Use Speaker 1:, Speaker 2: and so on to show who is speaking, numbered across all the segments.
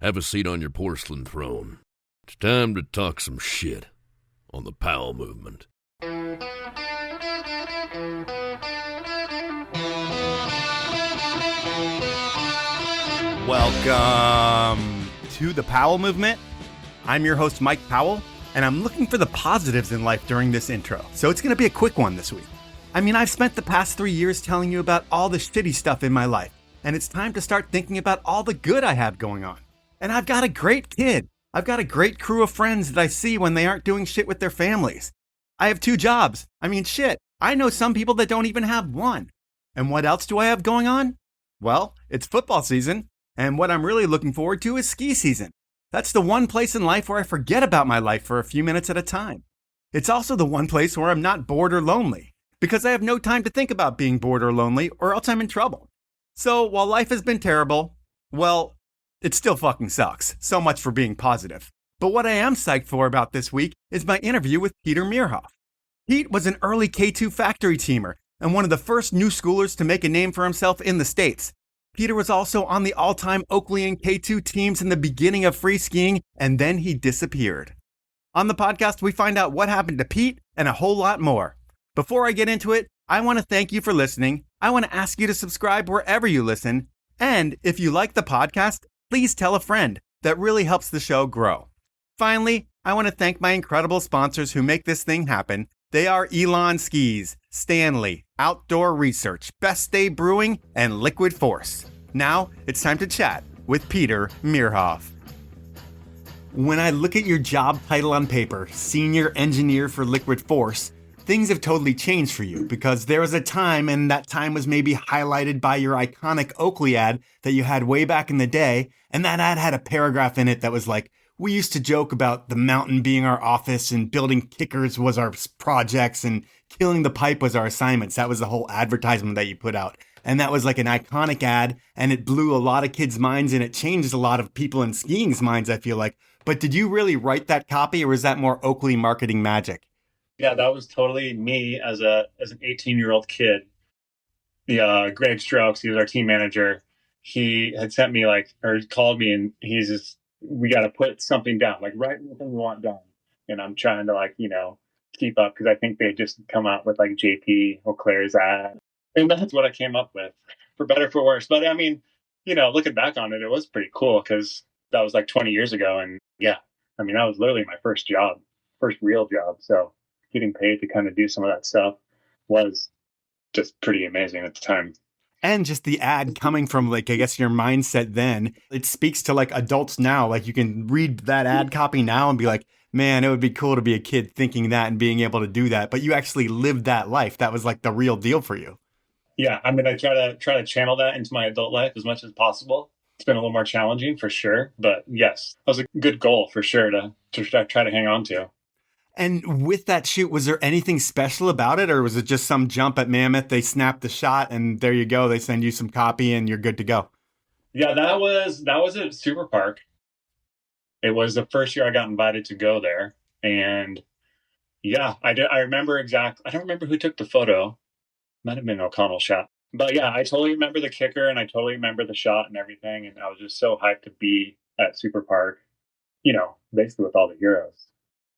Speaker 1: Have a seat on your porcelain throne. It's time to talk some shit on the Powell Movement.
Speaker 2: Welcome to the Powell Movement. I'm your host, Mike Powell, and I'm looking for the positives in life during this intro. So it's going to be a quick one this week. I mean, I've spent the past 3 years telling you about all the shitty stuff in my life, and it's time to start thinking about all the good I have going on. And I've got a great kid. I've got a great crew of friends that I see when they aren't doing shit with their families. I have 2 jobs. I mean, shit, I know some people that don't even have one. And what else do I have going on? Well, it's football season, and what I'm really looking forward to is ski season. That's the one place in life where I forget about my life for a few minutes at a time. It's also the one place where I'm not bored or lonely, because I have no time to think about being bored or lonely, or else I'm in trouble. So while life has been terrible, well, it still fucking sucks. So much for being positive. But what I am psyched for about this week is my interview with Peter Mehrhof. Pete was an early K2 factory teamer and one of the first new schoolers to make a name for himself in the States. Peter was also on the all-time Oakley and K2 teams in the beginning of free skiing, and then he disappeared. On the podcast, we find out what happened to Pete and a whole lot more. Before I get into it, I want to thank you for listening. I want to ask you to subscribe wherever you listen. And if you like the podcast, please tell a friend. That really helps the show grow. Finally, I want to thank my incredible sponsors who make this thing happen. They are Elan Skis, Stanley, Outdoor Research, Best Day Brewing, and Liquid Force. Now, it's time to chat with Peter Mehrhof. When I look at your job title on paper, Senior Engineer for Liquid Force, things have totally changed for you because there was a time, and that time was maybe highlighted by your iconic Oakley ad that you had way back in the day, and that ad had a paragraph in it that was like, we used to joke about the mountain being our office and building kickers was our projects and killing the pipe was our assignments. That was the whole advertisement that you put out. And that was like an iconic ad, and it blew a lot of kids' minds, and it changed a lot of people in skiing's minds, I feel like. But did you really write that copy, or was that more Oakley marketing magic?
Speaker 3: Yeah, that was totally me as an 18-year-old kid. The Greg Strokes, he was our team manager. He had sent me or called me, and he's just, we got to put something down, write anything we want done. And I'm trying to keep up because I think they just come out with JP Auclair's ad, and that's what I came up with, for better for worse. But I mean, looking back on it, it was pretty cool because that was 20 years ago, and yeah, I mean that was literally my first real job. So getting paid to kind of do some of that stuff was just pretty amazing at the time.
Speaker 2: And just the ad coming from I guess your mindset then, it speaks to adults now. You can read that ad copy now and be like, man, it would be cool to be a kid thinking that and being able to do that. But you actually lived that life. That was the real deal for you.
Speaker 3: Yeah, I mean, I try to channel that into my adult life as much as possible. It's been a little more challenging for sure, but yes, that was a good goal for sure to try to hang on to.
Speaker 2: And with that shoot, was there anything special about it, or was it just some jump at Mammoth? They snapped the shot, and there you go. They send you some copy, and you're good to go.
Speaker 3: Yeah, that was at Super Park. It was the first year I got invited to go there, and yeah, I remember exactly. I don't remember who took the photo. Might have been O'Connell's shot, but yeah, I totally remember the kicker, and I totally remember the shot and everything. And I was just so hyped to be at Super Park. Basically with all the heroes.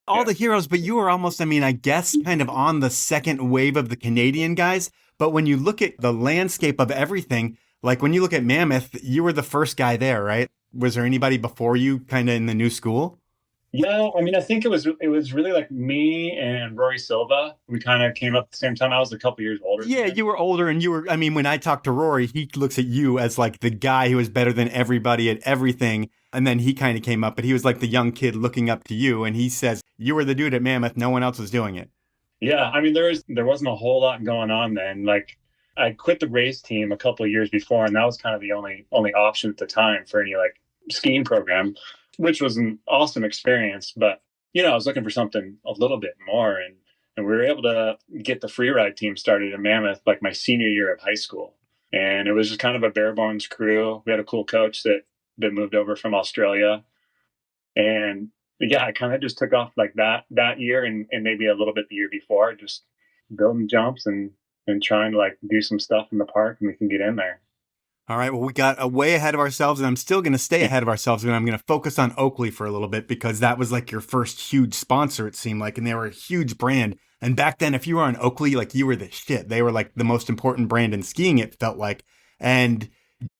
Speaker 2: All the heroes, but you were almost, I guess, kind of on the second wave of the Canadian guys. But when you look at the landscape of everything, when you look at Mammoth, you were the first guy there, right? Was there anybody before you kind of in the new school?
Speaker 3: Yeah, I mean, I think it was really me and Rory Silva. We kind of came up at the same time. I was a couple years older.
Speaker 2: Yeah, you were older, and you were, when I talk to Rory, he looks at you as the guy who was better than everybody at everything. And then he kind of came up, but he was the young kid looking up to you. And he says, you were the dude at Mammoth. No one else was doing it.
Speaker 3: Yeah, I mean, there wasn't a whole lot going on then. I quit the race team a couple of years before, and that was kind of the only option at the time for any skiing program, which was an awesome experience. But, I was looking for something a little bit more. And we were able to get the freeride team started in Mammoth my senior year of high school. And it was just kind of a bare bones crew. We had a cool coach that moved over from Australia. And yeah, I kind of just took off that year and maybe a little bit the year before, just building jumps and trying to do some stuff in the park, and we can get in there.
Speaker 2: All right. Well, we got way ahead of ourselves, and I'm still going to stay ahead of ourselves, and I'm going to focus on Oakley for a little bit because that was like your first huge sponsor, it seemed like, and they were a huge brand. And back then, if you were on Oakley, like you were the shit. They were like the most important brand in skiing, it felt like. And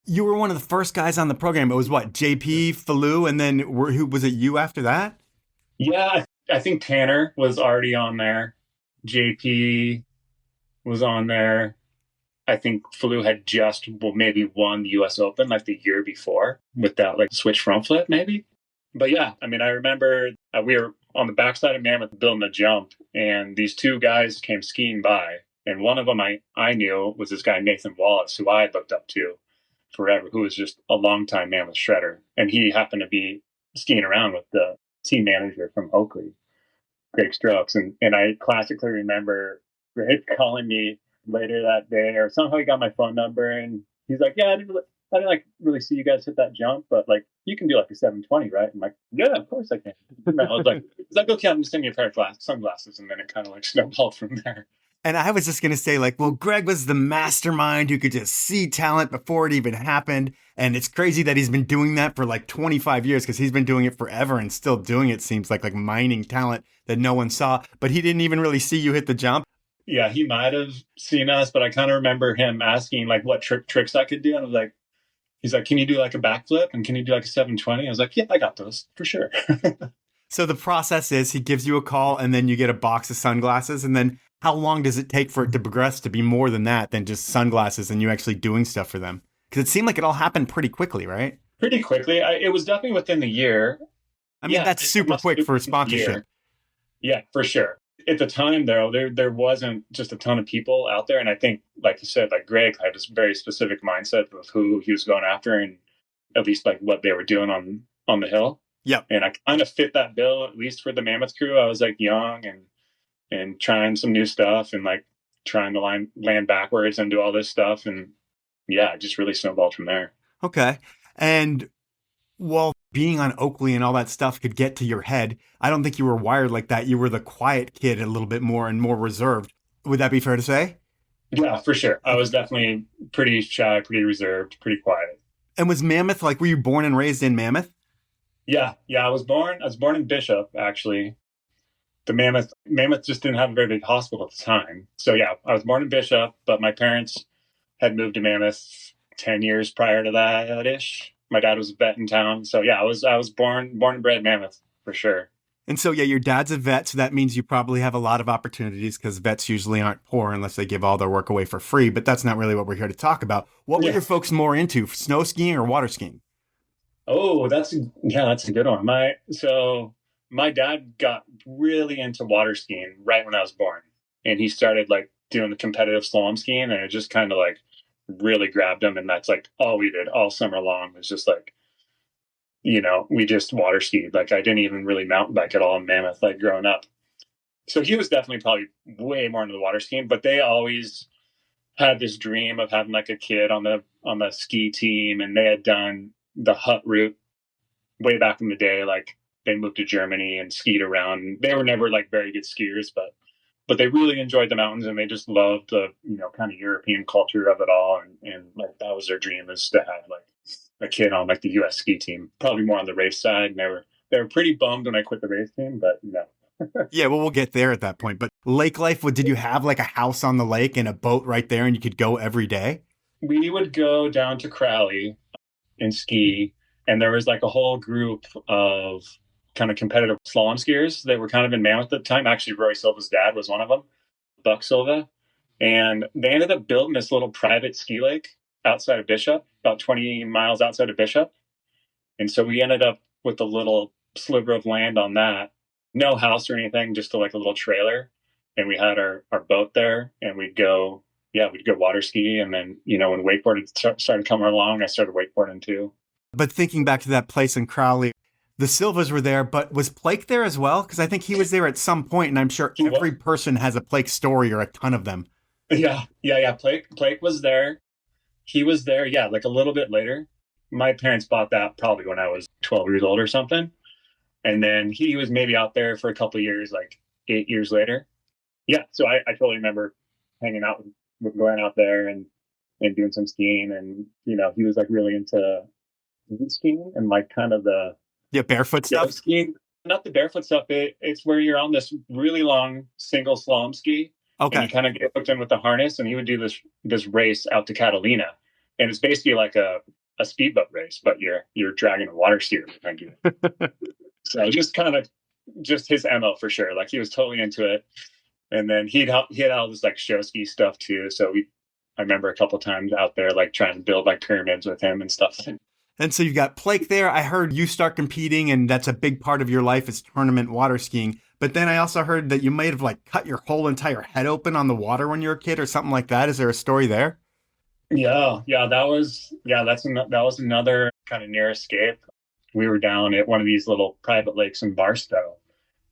Speaker 2: you were one of the first guys on the program. It was what, JP, Falou, and then who was it? You after that?
Speaker 3: Yeah, I think Tanner was already on there. JP was on there. I think Falou had just maybe won the U.S. Open like the year before with that like switch front flip maybe. But yeah, I mean, I remember we were on the backside of Mammoth building a jump, and these two guys came skiing by, and one of them I knew was this guy Nathan Wallace, who I had looked up to forever, who was just a longtime Mammoth shredder, and he happened to be skiing around with the team manager from Oakley, Greg Strokes, and I classically remember Greg calling me later that day, or somehow he got my phone number, and he's like, "Yeah, I didn't like really see you guys hit that jump, but like you can do like a 720, right?" I'm like, "Yeah, of course I can." And I was like, "Okay, I'm just sending you a pair of sunglasses," and then it kind of like snowballed from there.
Speaker 2: And I was just going to say, like, well, Greg was the mastermind who could just see talent before it even happened. And it's crazy that he's been doing that for like 25 years because he's been doing it forever and still doing it, seems like mining talent that no one saw. But he didn't even really see you hit the jump.
Speaker 3: Yeah, he might have seen us, but I kind of remember him asking like what tricks I could do. And I was like, he's like, "Can you do like a backflip? And can you do like a 720? I was like, "Yeah, I got those for sure."
Speaker 2: So the process is he gives you a call and then you get a box of sunglasses. And then how long does it take for it to progress to be more than that, than just sunglasses and you actually doing stuff for them? Because it seemed like it all happened pretty quickly, right?
Speaker 3: Pretty quickly. It was definitely within the year.
Speaker 2: I mean, that's super quick for a sponsorship.
Speaker 3: Yeah, for sure. At the time, though, there wasn't just a ton of people out there. And I think, like you said, like Greg had this very specific mindset of who he was going after and at least like what they were doing on the hill.
Speaker 2: Yep.
Speaker 3: And I kind of fit that bill, at least for the Mammoth crew. I was like young and trying some new stuff and like trying to land backwards and do all this stuff. And yeah, it just really snowballed from there.
Speaker 2: Okay. And well, being on Oakley and all that stuff could get to your head. I don't think you were wired like that. You were the quiet kid a little bit more and more reserved. Would that be fair to say?
Speaker 3: Yeah, for sure. I was definitely pretty shy, pretty reserved, pretty quiet.
Speaker 2: And was Mammoth, like, were you born and raised in Mammoth?
Speaker 3: Yeah. I was born in Bishop, actually. The Mammoth just didn't have a very big hospital at the time. So yeah, I was born in Bishop, but my parents had moved to Mammoth 10 years prior to that ish. My dad was a vet in town. So yeah, I was born and bred Mammoth for sure.
Speaker 2: And so, yeah, your dad's a vet. So that means you probably have a lot of opportunities because vets usually aren't poor unless they give all their work away for free. But that's not really what we're here to talk about. What were your folks more into, snow skiing or water skiing?
Speaker 3: Oh, that's a good one. My dad got really into water skiing right when I was born, and he started like doing the competitive slalom skiing, and it just kind of like really grabbed him. And that's like all we did all summer long was just like, we just water skied. Like I didn't even really mountain bike at all in Mammoth, like growing up. So he was definitely probably way more into the water skiing, but they always had this dream of having like a kid on the ski team, and they had done the hut route way back in the day. Like they moved to Germany and skied around. They were never like very good skiers, but they really enjoyed the mountains, and they just loved the, kind of European culture of it all. And like, that was their dream, is to have like a kid on like the US ski team, probably more on the race side. And they were pretty bummed when I quit the race team, but no.
Speaker 2: Yeah, well, we'll get there at that point. But lake life, did you have like a house on the lake and a boat right there and you could go every day?
Speaker 3: We would go down to Crowley and ski. And there was like a whole group of kind of competitive slalom skiers that were kind of in Mammoth at the time. Actually, Roy Silva's dad was one of them, Buck Silva. And they ended up building this little private ski lake outside of Bishop, about 20 miles outside of Bishop. And so we ended up with a little sliver of land on that. No house or anything, just like a little trailer. And we had our boat there, and we'd go water ski. And then, when wakeboard started coming along, I started wakeboarding too.
Speaker 2: But thinking back to that place in Crowley, the Silvas were there, but was Blake there as well? Because I think he was there at some point, and I'm sure every person has a Blake story or a ton of them.
Speaker 3: Yeah. Blake was there. He was there, like a little bit later. My parents bought that probably when I was 12 years old or something. And then he was maybe out there for a couple of years, like 8 years later. Yeah, so I totally remember hanging out with going out there and and doing some skiing. And, he was like really into skiing and like kind of the
Speaker 2: barefoot stuff.
Speaker 3: Skiing, not the barefoot stuff. It's where you're on this really long single slalom ski.
Speaker 2: Okay.
Speaker 3: And you kind of get hooked in with the harness, and he would do this race out to Catalina. And it's basically like a speedboat race, but you're dragging a water skier behind you. So just his MO for sure. Like he was totally into it. And then he had all this like show ski stuff too. So I remember a couple times out there like trying to build like pyramids with him and stuff.
Speaker 2: And so you've got Blake there. I heard you start competing, and that's a big part of your life is tournament water skiing. But then I also heard that you might have like cut your whole entire head open on the water when you were a kid or something like that. Is there a story there?
Speaker 3: Yeah, that was another kind of near escape. We were down at one of these little private lakes in Barstow,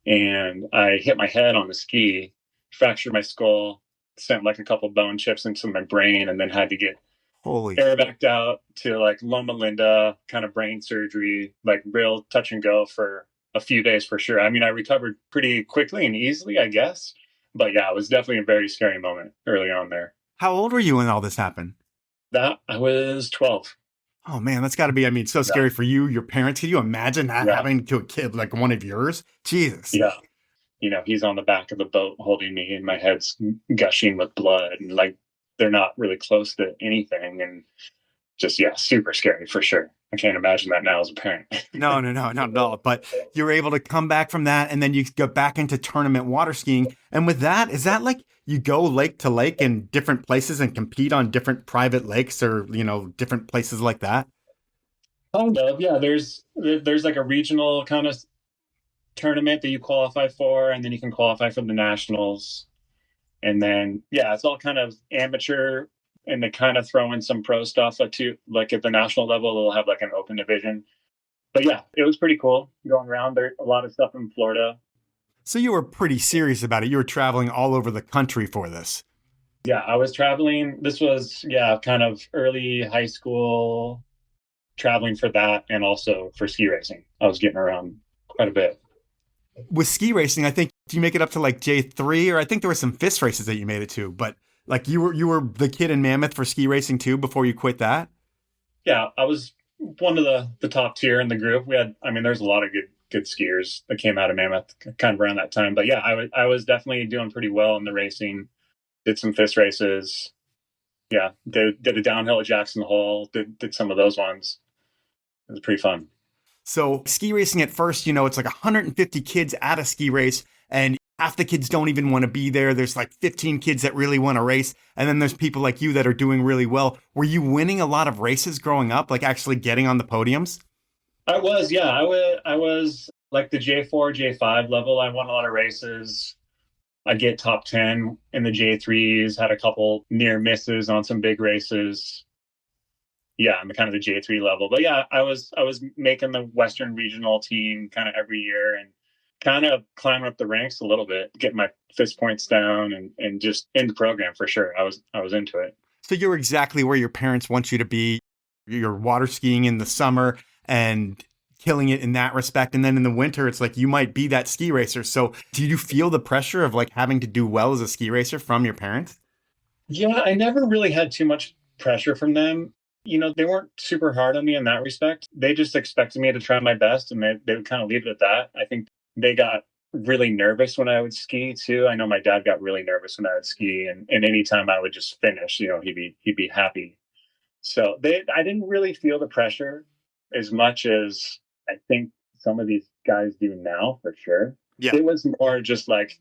Speaker 3: and I hit my head on the ski, fractured my skull, sent like a couple bone chips into my brain, and then had to get airbacked out to like Loma Linda, kind of brain surgery, like real touch and go for a few days for sure. I mean, I recovered pretty quickly and easily, I guess. But yeah, it was definitely a very scary moment early on there.
Speaker 2: How old were you when all this happened?
Speaker 3: I was 12.
Speaker 2: Oh man, that's got to be, so scary for you, your parents. Can you imagine that happening to a kid like one of yours? Jesus.
Speaker 3: Yeah. He's on the back of the boat holding me and my head's gushing with blood, and like they're not really close to anything, and just, super scary for sure. I can't imagine that now as a parent.
Speaker 2: No, not at all. But you're able to come back from that, and then you go back into tournament water skiing. And with that, is that like you go lake to lake in different places and compete on different private lakes or, different places like that?
Speaker 3: Kind of, yeah. There's like a regional kind of tournament that you qualify for, and then you can qualify for the nationals. And then, it's all kind of amateur, and they kind of throw in some pro stuff too. Like at the national level, they'll have like an open division. But yeah, it was pretty cool going around. There's a lot of stuff in Florida.
Speaker 2: So you were pretty serious about it. You were traveling all over the country for this.
Speaker 3: Yeah, I was traveling. This was, kind of early high school, traveling for that and also for ski racing. I was getting around quite a bit.
Speaker 2: With ski racing, I think, do you make it up to like J3? Or I think there were some FIS races that you made it to, but like you were the kid in Mammoth for ski racing too before you quit that?
Speaker 3: Yeah, I was one of the top tier in the group. There's a lot of good skiers that came out of Mammoth kind of around that time. But yeah, I was definitely doing pretty well in the racing. Did some FIS races. Yeah, did a downhill at Jackson Hole. Did some of those ones. It was pretty fun.
Speaker 2: So ski racing at first, it's like 150 kids at a ski race, and half the kids don't even want to be there. There's like 15 kids that really want to race. And then there's people like you that are doing really well. Were you winning a lot of races growing up, like actually getting on the podiums?
Speaker 3: I was, yeah. I was like the J4, J5 level. I won a lot of races. I get top 10 in the J3s, had a couple near misses on some big races. Yeah, I'm kind of the J3 level. But yeah, I was making the Western regional team kind of every year and kind of climbing up the ranks a little bit, getting my FIS points down and just in the program for sure. I was into it.
Speaker 2: So you're exactly where your parents want you to be. You're water skiing in the summer and killing it in that respect. And then in the winter, it's like you might be that ski racer. So do you feel the pressure of like having to do well as a ski racer from your parents?
Speaker 3: Yeah, I never really had too much pressure from them. They weren't super hard on me in that respect. They just expected me to try my best, and they would kind of leave it at that. I think they got really nervous when I would ski too. I know my dad got really nervous when I would ski, and anytime I would just finish, he'd be happy. So I didn't really feel the pressure as much as I think some of these guys do now, for sure. Yeah. It was more just like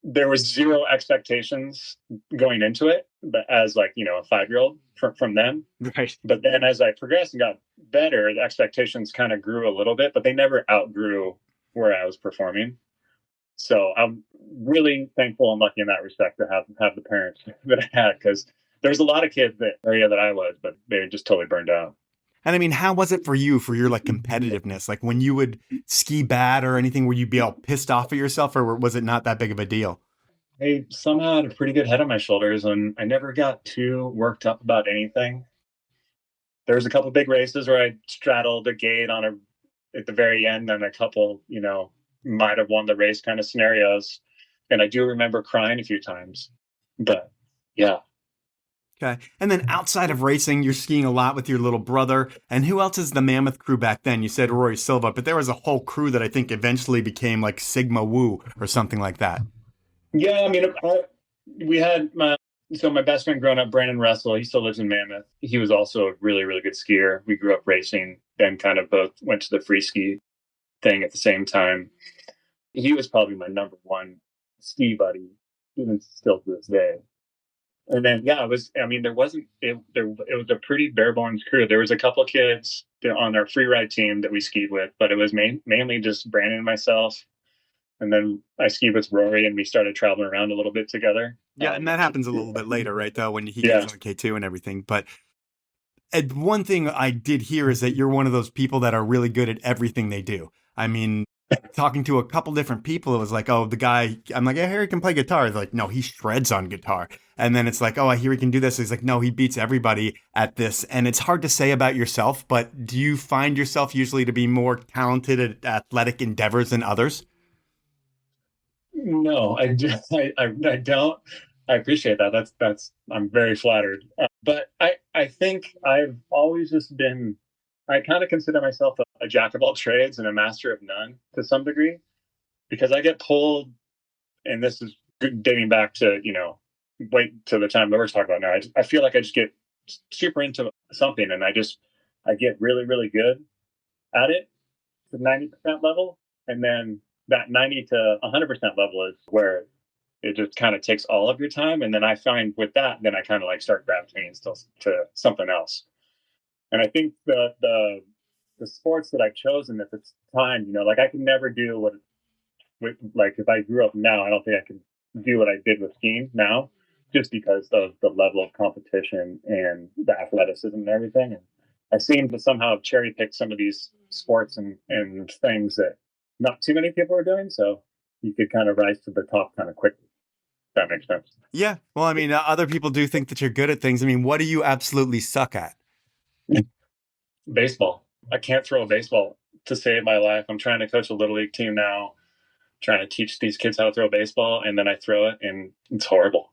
Speaker 3: there was zero expectations going into it, but as like, a 5-year-old from them.
Speaker 2: Right.
Speaker 3: But then as I progressed and got better, the expectations kind of grew a little bit, but they never outgrew where I was performing. So I'm really thankful and lucky in that respect to have the parents that I had, because there's a lot of kids that area that I was, but they were just totally burned out.
Speaker 2: And how was it for you, for your like competitiveness? Like when you would ski bad or anything, would you be all pissed off at yourself, or was it not that big of a deal?
Speaker 3: I somehow had a pretty good head on my shoulders, and I never got too worked up about anything. There was a couple big races where I straddled a gate at the very end, and a couple, might have won the race kind of scenarios. And I do remember crying a few times, but yeah.
Speaker 2: Okay. And then outside of racing, you're skiing a lot with your little brother. And who else is the Mammoth crew back then? You said Rory Silva, but there was a whole crew that I think eventually became like Sigma Woo or something like that.
Speaker 3: Yeah, I mean, we had my best friend growing up, Brandon Russell. He still lives in Mammoth. He was also a really, really good skier. We grew up racing, then kind of both went to the free ski thing at the same time. He was probably my number one ski buddy, even still to this day. And then, yeah, it was a pretty bare bones crew. There was a couple kids on our free ride team that we skied with, but it was mainly just Brandon and myself. And then I skied with Rory and we started traveling around a little bit together.
Speaker 2: Yeah, and that happens a little bit later, right, though, when he gets on K2 and everything. But one thing I did hear is that you're one of those people that are really good at everything they do. I mean, talking to a couple different people, it was like, oh, the guy, I'm like, I hear he can play guitar. They're like, no, he shreds on guitar. And then it's like, oh, I hear he can do this. He's like, no, he beats everybody at this. And it's hard to say about yourself, but do you find yourself usually to be more talented at athletic endeavors than others?
Speaker 3: No, I don't. I appreciate that. That's I'm very flattered. But I think I've always just been, I kind of consider myself a jack of all trades and a master of none to some degree, because I get pulled, and this is dating back to, wait till the time that we're talking about now. I feel like I just get super into something and I get really, really good at it to 90% level. And then that 90 to 100% level is where it just kind of takes all of your time. And then I find with that, then I kind of like start gravitating still to something else. And I think the sports that I've chosen at the time, like I could never do like if I grew up now, I don't think I could do what I did with skiing now, just because of the level of competition and the athleticism and everything. And I seem to somehow have cherry picked some of these sports and things that not too many people are doing. So you could kind of rise to the top kind of quickly. If that makes sense.
Speaker 2: Yeah. Well, I mean, other people do think that you're good at things. I mean, what do you absolutely suck at?
Speaker 3: Baseball. I can't throw a baseball to save my life. I'm trying to coach a little league team now, trying to teach these kids how to throw a baseball, and then I throw it and it's horrible.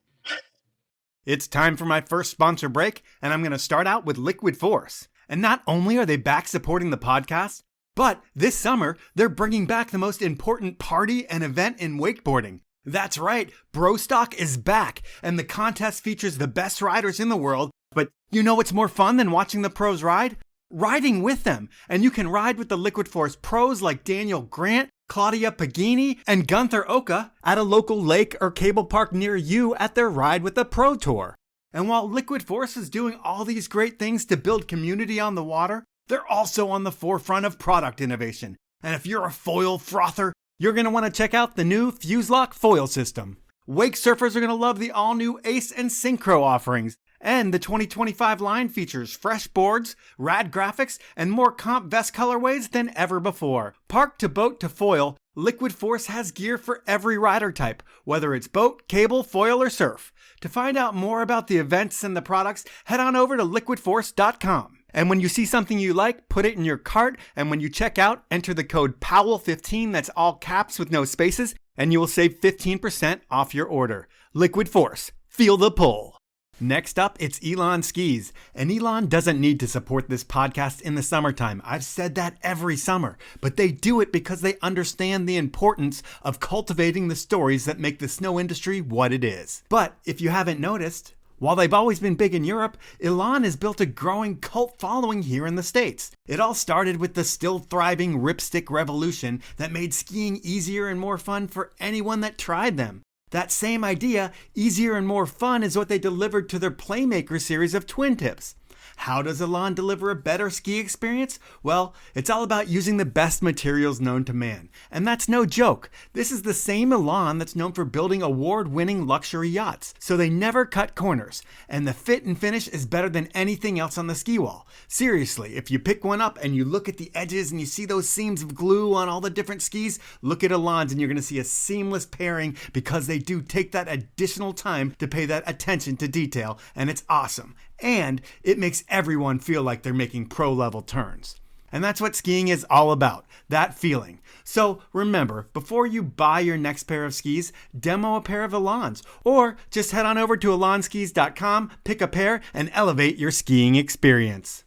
Speaker 2: It's time for my first sponsor break, and I'm going to start out with Liquid Force. And not only are they back supporting the podcast, but this summer, they're bringing back the most important party and event in wakeboarding. That's right, Brostock is back, and the contest features the best riders in the world. But you know what's more fun than watching the pros ride? Riding with them. And you can ride with the Liquid Force pros like Daniel Grant, Claudia Pagini, and Gunther Oka at a local lake or cable park near you at their Ride with the Pro Tour. And while Liquid Force is doing all these great things to build community on the water, they're also on the forefront of product innovation. And if you're a foil frother, you're going to want to check out the new FuseLock foil system. Wake surfers are going to love the all-new Ace and Synchro offerings. And the 2025 line features fresh boards, rad graphics, and more comp vest colorways than ever before. Park to boat to foil, Liquid Force has gear for every rider type, whether it's boat, cable, foil, or surf. To find out more about the events and the products, head on over to liquidforce.com. And when you see something you like, put it in your cart, and when you check out, enter the code POWELL15, that's all caps with no spaces, and you will save 15% off your order. Liquid Force. Feel the pull. Next up, it's Elan Skis. And Elan doesn't need to support this podcast in the summertime. I've said that every summer. But they do it because they understand the importance of cultivating the stories that make the snow industry what it is. But if you haven't noticed, while they've always been big in Europe, Elan has built a growing cult following here in the States. It all started with the still thriving ripstick revolution that made skiing easier and more fun for anyone that tried them. That same idea, easier and more fun, is what they delivered to their Playmaker series of twin tips. How does Elan deliver a better ski experience? Well, it's all about using the best materials known to man. And that's no joke. This is the same Elan that's known for building award-winning luxury yachts. So they never cut corners. And the fit and finish is better than anything else on the ski wall. Seriously, if you pick one up and you look at the edges and you see those seams of glue on all the different skis, look at Elan's and you're going to see a seamless pairing, because they do take that additional time to pay that attention to detail, and it's awesome. And it makes everyone feel like they're making pro-level turns. And that's what skiing is all about, that feeling. So remember, before you buy your next pair of skis, demo a pair of Elans, or just head on over to elanskis.com, pick a pair, and elevate your skiing experience.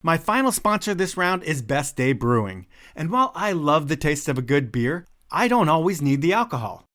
Speaker 2: My final sponsor this round is Best Day Brewing. And while I love the taste of a good beer, I don't always need the alcohol.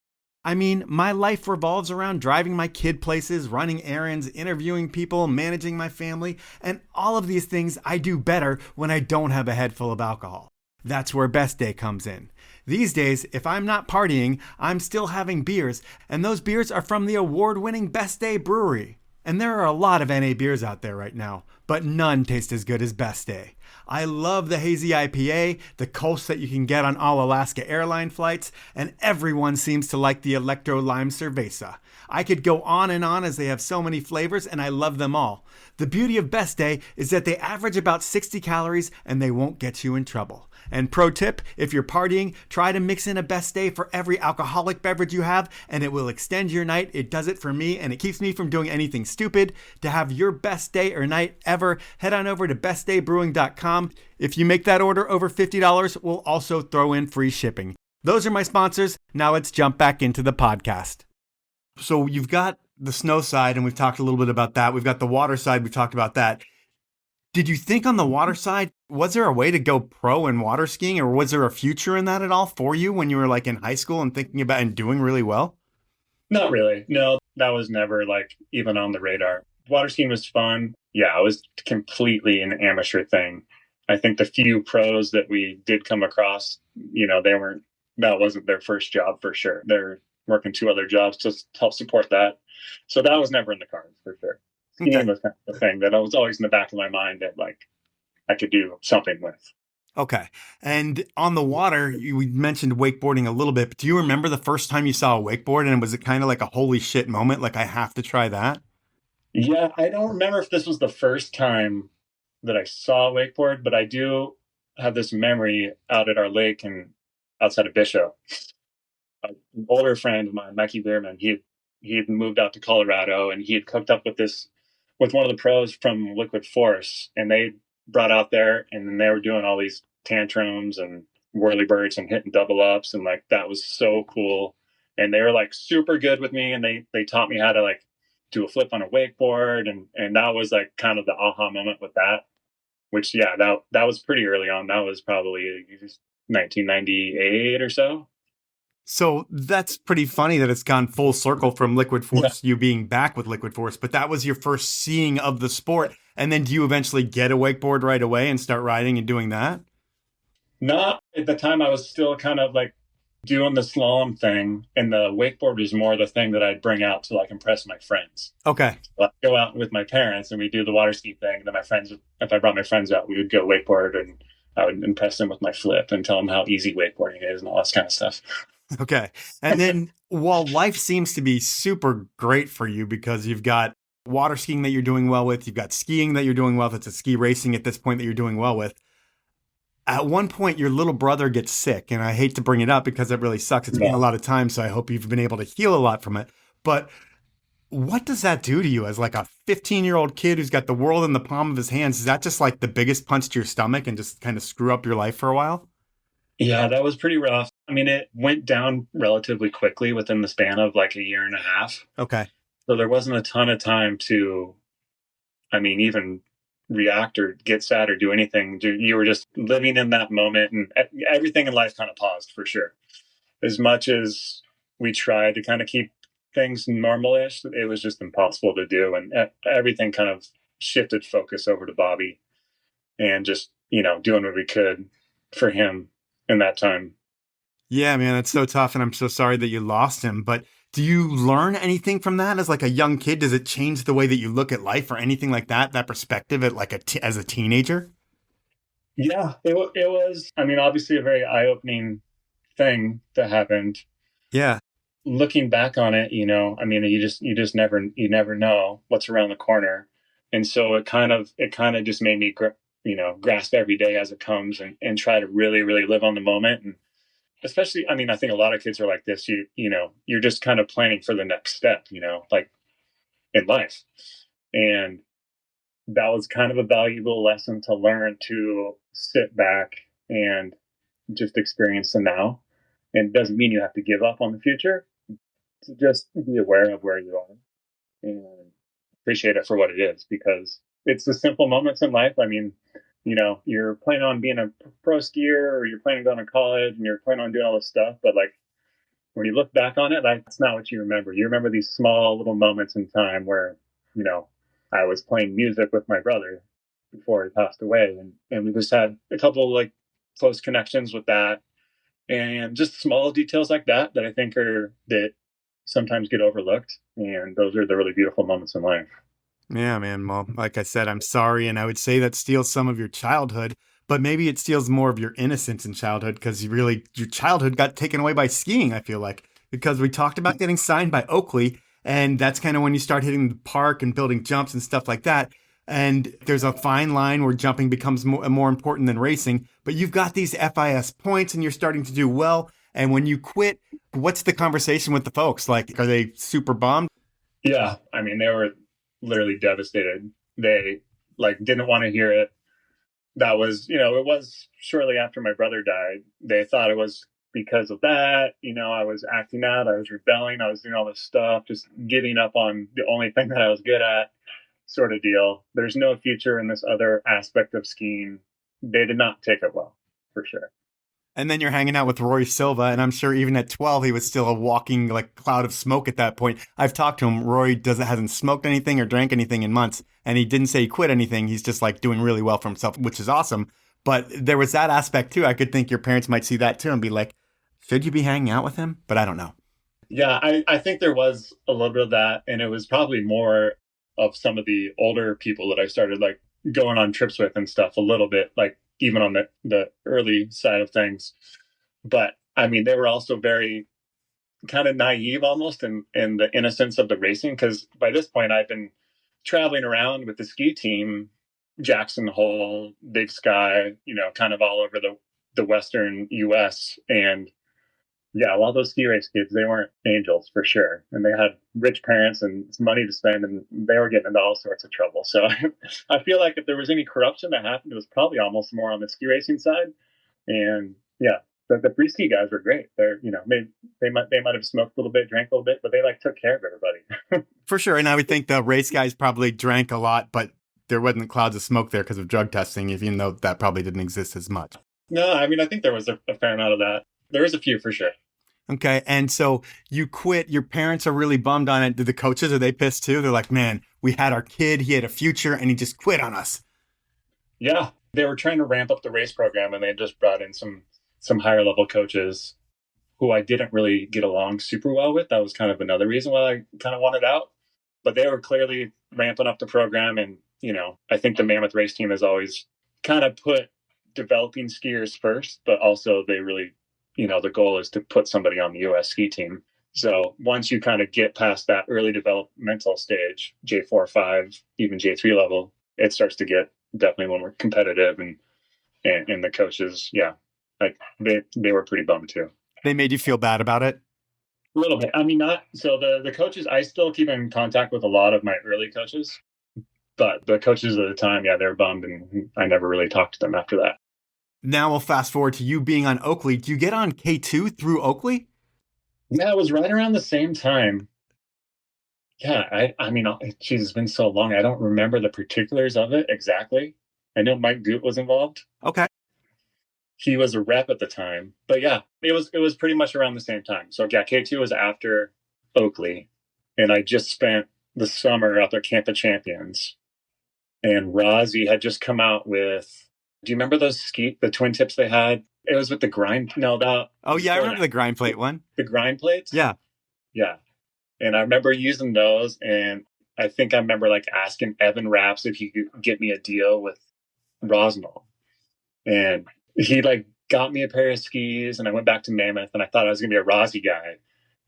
Speaker 2: I mean, my life revolves around driving my kid places, running errands, interviewing people, managing my family, and all of these things I do better when I don't have a head full of alcohol. That's where Best Day comes in. These days, if I'm not partying, I'm still having beers, and those beers are from the award-winning Best Day Brewery. And there are a lot of NA beers out there right now, but none taste as good as Best Day. I love the hazy IPA, the Kolsch that you can get on all Alaska airline flights, and everyone seems to like the Electro Lime Cerveza. I could go on and on as they have so many flavors, and I love them all. The beauty of Best Day is that they average about 60 calories and they won't get you in trouble. And pro tip, if you're partying, try to mix in a Best Day for every alcoholic beverage you have, and it will extend your night. It does it for me, and it keeps me from doing anything stupid. To have your best day or night ever, head on over to bestdaybrewing.com. If you make that order over $50, we'll also throw in free shipping. Those are my sponsors. Now let's jump back into the podcast. So you've got the snow side, and we've talked a little bit about that. We've got the water side. We've talked about that. Did you think on the water side, was there a way to go pro in water skiing, or was there a future in that at all for you when you were like in high school and thinking about and doing really well?
Speaker 3: Not really. No, that was never like even on the radar. Water skiing was fun. Yeah, it was completely an amateur thing. I think the few pros that we did come across, that wasn't their first job for sure. They're working 2 other jobs to help support that. So that was never in the cards for sure. Skiing was kind of the thing that was always in the back of my mind that like I could do something with.
Speaker 2: Okay. And on the water, we mentioned wakeboarding a little bit, but do you remember the first time you saw a wakeboard, and was it kind of like a holy shit moment? Like, I have to try that?
Speaker 3: Yeah, I don't remember if this was the first time that I saw a wakeboard, but I do have this memory out at our lake and outside of Bishop. An older friend of mine, Mikey Bierman, he had moved out to Colorado, and he had cooked up with one of the pros from Liquid Force, and they brought out there, and then they were doing all these tantrums and whirly birds and hitting double ups, and like that was so cool. And they were like super good with me, and they taught me how to like do a flip on a wakeboard, and that was like kind of the aha moment with that. Which that was pretty early on. That was probably 1998 or so.
Speaker 2: So that's pretty funny that it's gone full circle from Liquid Force, you being back with Liquid Force, but that was your first seeing of the sport. And then do you eventually get a wakeboard right away and start riding and doing that?
Speaker 3: Not at the time. I was still kind of like doing the slalom thing, and the wakeboard was more the thing that I'd bring out to like impress my friends.
Speaker 2: Okay.
Speaker 3: So I'd go out with my parents and we do the water ski thing. And then my friends, if I brought my friends out, we would go wakeboard, and I would impress them with my flip and tell them how easy wakeboarding is and all this kind of stuff.
Speaker 2: Okay. And then while life seems to be super great for you because you've got water skiing that you're doing well with, you've got skiing that you're doing well with, it's a ski racing at this point that you're doing well with. At one point, your little brother gets sick, and I hate to bring it up because it really sucks. It's been a lot of time, so I hope you've been able to heal a lot from it. But what does that do to you as like a 15-year-old kid who's got the world in the palm of his hands? Is that just like the biggest punch to your stomach and just kind of screw up your life for a while?
Speaker 3: Yeah, that was pretty rough. I mean, it went down relatively quickly within the span of like a year and a half.
Speaker 2: Okay.
Speaker 3: So there wasn't a ton of time to, even react or get sad or do anything. You were just living in that moment, and everything in life kind of paused for sure. As much as we tried to kind of keep things normal-ish, it was just impossible to do. And everything kind of shifted focus over to Bobby and just, doing what we could for him in that time.
Speaker 2: Yeah, man, it's so tough, and I'm so sorry that you lost him. But do you learn anything from that as like a young kid? Does it change the way that you look at life or anything like that? That perspective at like as a teenager?
Speaker 3: Yeah, it was. Obviously a very eye-opening thing that happened.
Speaker 2: Yeah.
Speaker 3: Looking back on it, you just never know what's around the corner, and so it kind of just made me grasp every day as it comes and try to really, really live on the moment. And especially, I think a lot of kids are like this. You're just kind of planning for the next step, like in life. And that was kind of a valuable lesson to learn to sit back and just experience the now. And it doesn't mean you have to give up on the future. To just be aware of where you are and appreciate it for what it is, because it's the simple moments in life. I mean, you're planning on being a pro skier, or you're planning on going to college, and you're planning on doing all this stuff. But like, when you look back on it, that's not what you remember. You remember these small little moments in time where, I was playing music with my brother before he passed away. And we just had a couple like close connections with that. And just small details like that I think that sometimes get overlooked. And those are the really beautiful moments in life.
Speaker 2: Yeah, man. Well, like I said, I'm sorry. And I would say that steals some of your childhood, but maybe it steals more of your innocence in childhood, because your childhood got taken away by skiing, I feel like, because we talked about getting signed by Oakley. And that's kind of when you start hitting the park and building jumps and stuff like that. And there's a fine line where jumping becomes more important than racing. But you've got these FIS points and you're starting to do well. And when you quit, what's the conversation with the folks? Like, are they super bummed?
Speaker 3: Yeah. I mean, they were literally devastated. They didn't want to hear it. That was, it was shortly after my brother died. They thought it was because of that. I was acting out, I was rebelling, I was doing all this stuff, just giving up on the only thing that I was good at, sort of deal. There's no future in this other aspect of skiing. They did not take it well, for sure.
Speaker 2: And then you're hanging out with Roy Silva, and I'm sure even at 12, he was still a walking cloud of smoke at that point. I've talked to him. Roy hasn't smoked anything or drank anything in months, and he didn't say he quit anything. He's just doing really well for himself, which is awesome. But there was that aspect too. I could think your parents might see that too and be like, should you be hanging out with him? But I don't know.
Speaker 3: Yeah, I think there was a little bit of that, and it was probably more of some of the older people that I started going on trips with and stuff a little bit, even on the early side of things. But I mean, they were also very kind of naive almost in the innocence of the racing, because by this point I've been traveling around with the ski team, Jackson Hole, Big Sky, kind of all over the Western US. And yeah, a lot of those ski race kids, they weren't angels for sure. And they had rich parents and money to spend, and they were getting into all sorts of trouble. So I feel like if there was any corruption that happened, it was probably almost more on the ski racing side. And yeah, the free ski guys were great. They're, maybe they might have smoked a little bit, drank a little bit, but they took care of everybody.
Speaker 2: For sure. And I would think the race guys probably drank a lot, but there wasn't clouds of smoke there because of drug testing, even though that probably didn't exist as much.
Speaker 3: No, I mean, I think there was a fair amount of that. There was a few for sure.
Speaker 2: Okay. And so you quit. Your parents are really bummed on it. Did the coaches, are they pissed too? They're like, man, we had our kid, he had a future, and he just quit on us.
Speaker 3: Yeah. They were trying to ramp up the race program, and they just brought in some higher level coaches who I didn't really get along super well with. That was kind of another reason why I kind of wanted out. But they were clearly ramping up the program. And, I think the Mammoth race team has always kind of put developing skiers first, but also they really, the goal is to put somebody on the US ski team. So once you kind of get past that early developmental stage, J4, 5, even J3 level, it starts to get definitely when we're competitive, and the coaches, yeah, they were pretty bummed too.
Speaker 2: They made you feel bad about it?
Speaker 3: A little bit. I mean, not so the coaches, I still keep in contact with a lot of my early coaches, but the coaches at the time, yeah, they were bummed, and I never really talked to them after that.
Speaker 2: Now we'll fast forward to you being on Oakley. Do you get on K2 through Oakley?
Speaker 3: Yeah, it was right around the same time. Yeah, I mean, geez, it's been so long. I don't remember the particulars of it exactly. I know Mike Goot was involved.
Speaker 2: Okay.
Speaker 3: He was a rep at the time. But yeah, it was pretty much around the same time. So yeah, K2 was after Oakley. And I just spent the summer out there Camp of Champions. And Rozzy had just come out with, do you remember those the twin tips they had? It was with the grind. No, that.
Speaker 2: Oh yeah, I remember the grind plate one.
Speaker 3: The grind plates?
Speaker 2: Yeah.
Speaker 3: Yeah. And I remember using those, and I think I remember asking Evan Raps if he could get me a deal with Rosnell. And he got me a pair of skis, and I went back to Mammoth, and I thought I was going to be a Rozzy guy.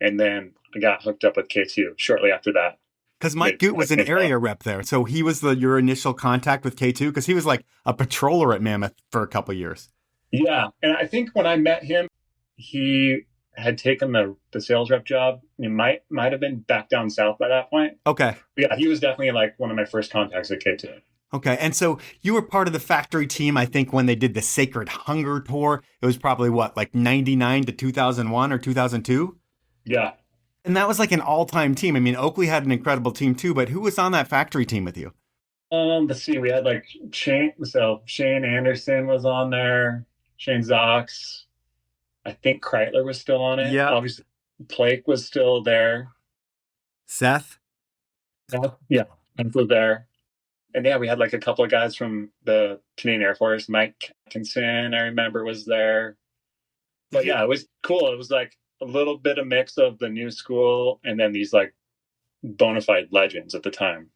Speaker 3: And then I got hooked up with K2 shortly after that.
Speaker 2: Because Mike Goot was an area rep there. So he was your initial contact with K2, because he was a patroller at Mammoth for a couple of years. Yeah.
Speaker 3: And I think when I met him, he had taken the sales rep job. He might have been back down south by that point.
Speaker 2: Okay.
Speaker 3: Yeah, he was definitely one of my first contacts at K2.
Speaker 2: Okay. And so you were part of the factory team, I think, when they did the Sacred Hunger tour. It was probably what, like 99 to 2001 or 2002?
Speaker 3: Yeah.
Speaker 2: And that was like an all-time team. I mean, Oakley had an incredible team too, but who was on that factory team with you?
Speaker 3: Let's see. We had like Shane Anderson was on there, Shane Zox. I think Kreitler was still on it.
Speaker 2: Yeah.
Speaker 3: Obviously, Blake was still there.
Speaker 2: Seth?
Speaker 3: Yeah, Hank was there. And yeah, we had like a couple of guys from the Canadian Air Force. Mike Atkinson, I remember, was there. But yeah, it was cool. It was like a little bit of mix of the new school and then these like bona fide legends at the time.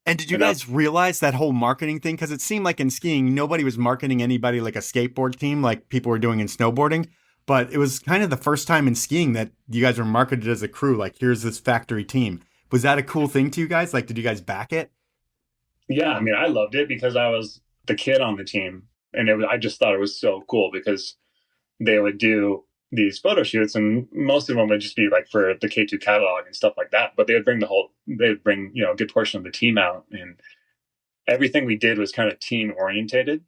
Speaker 2: And did you guys realize that whole marketing thing? Because it seemed like in skiing, nobody was marketing anybody like a skateboard team like people were doing in snowboarding. But it was kind of the first time in skiing that you guys were marketed as a crew. Like, here's this factory team. Was that a cool thing to you guys? Like, did you guys back it?
Speaker 3: Yeah, I mean, I loved it because I was the kid on the team. And I just thought it was so cool because they would do these photo shoots and most of them would just be like for the K2 catalog and stuff like that. But they'd bring, a good portion of the team out. And everything we did was kind of team orientated,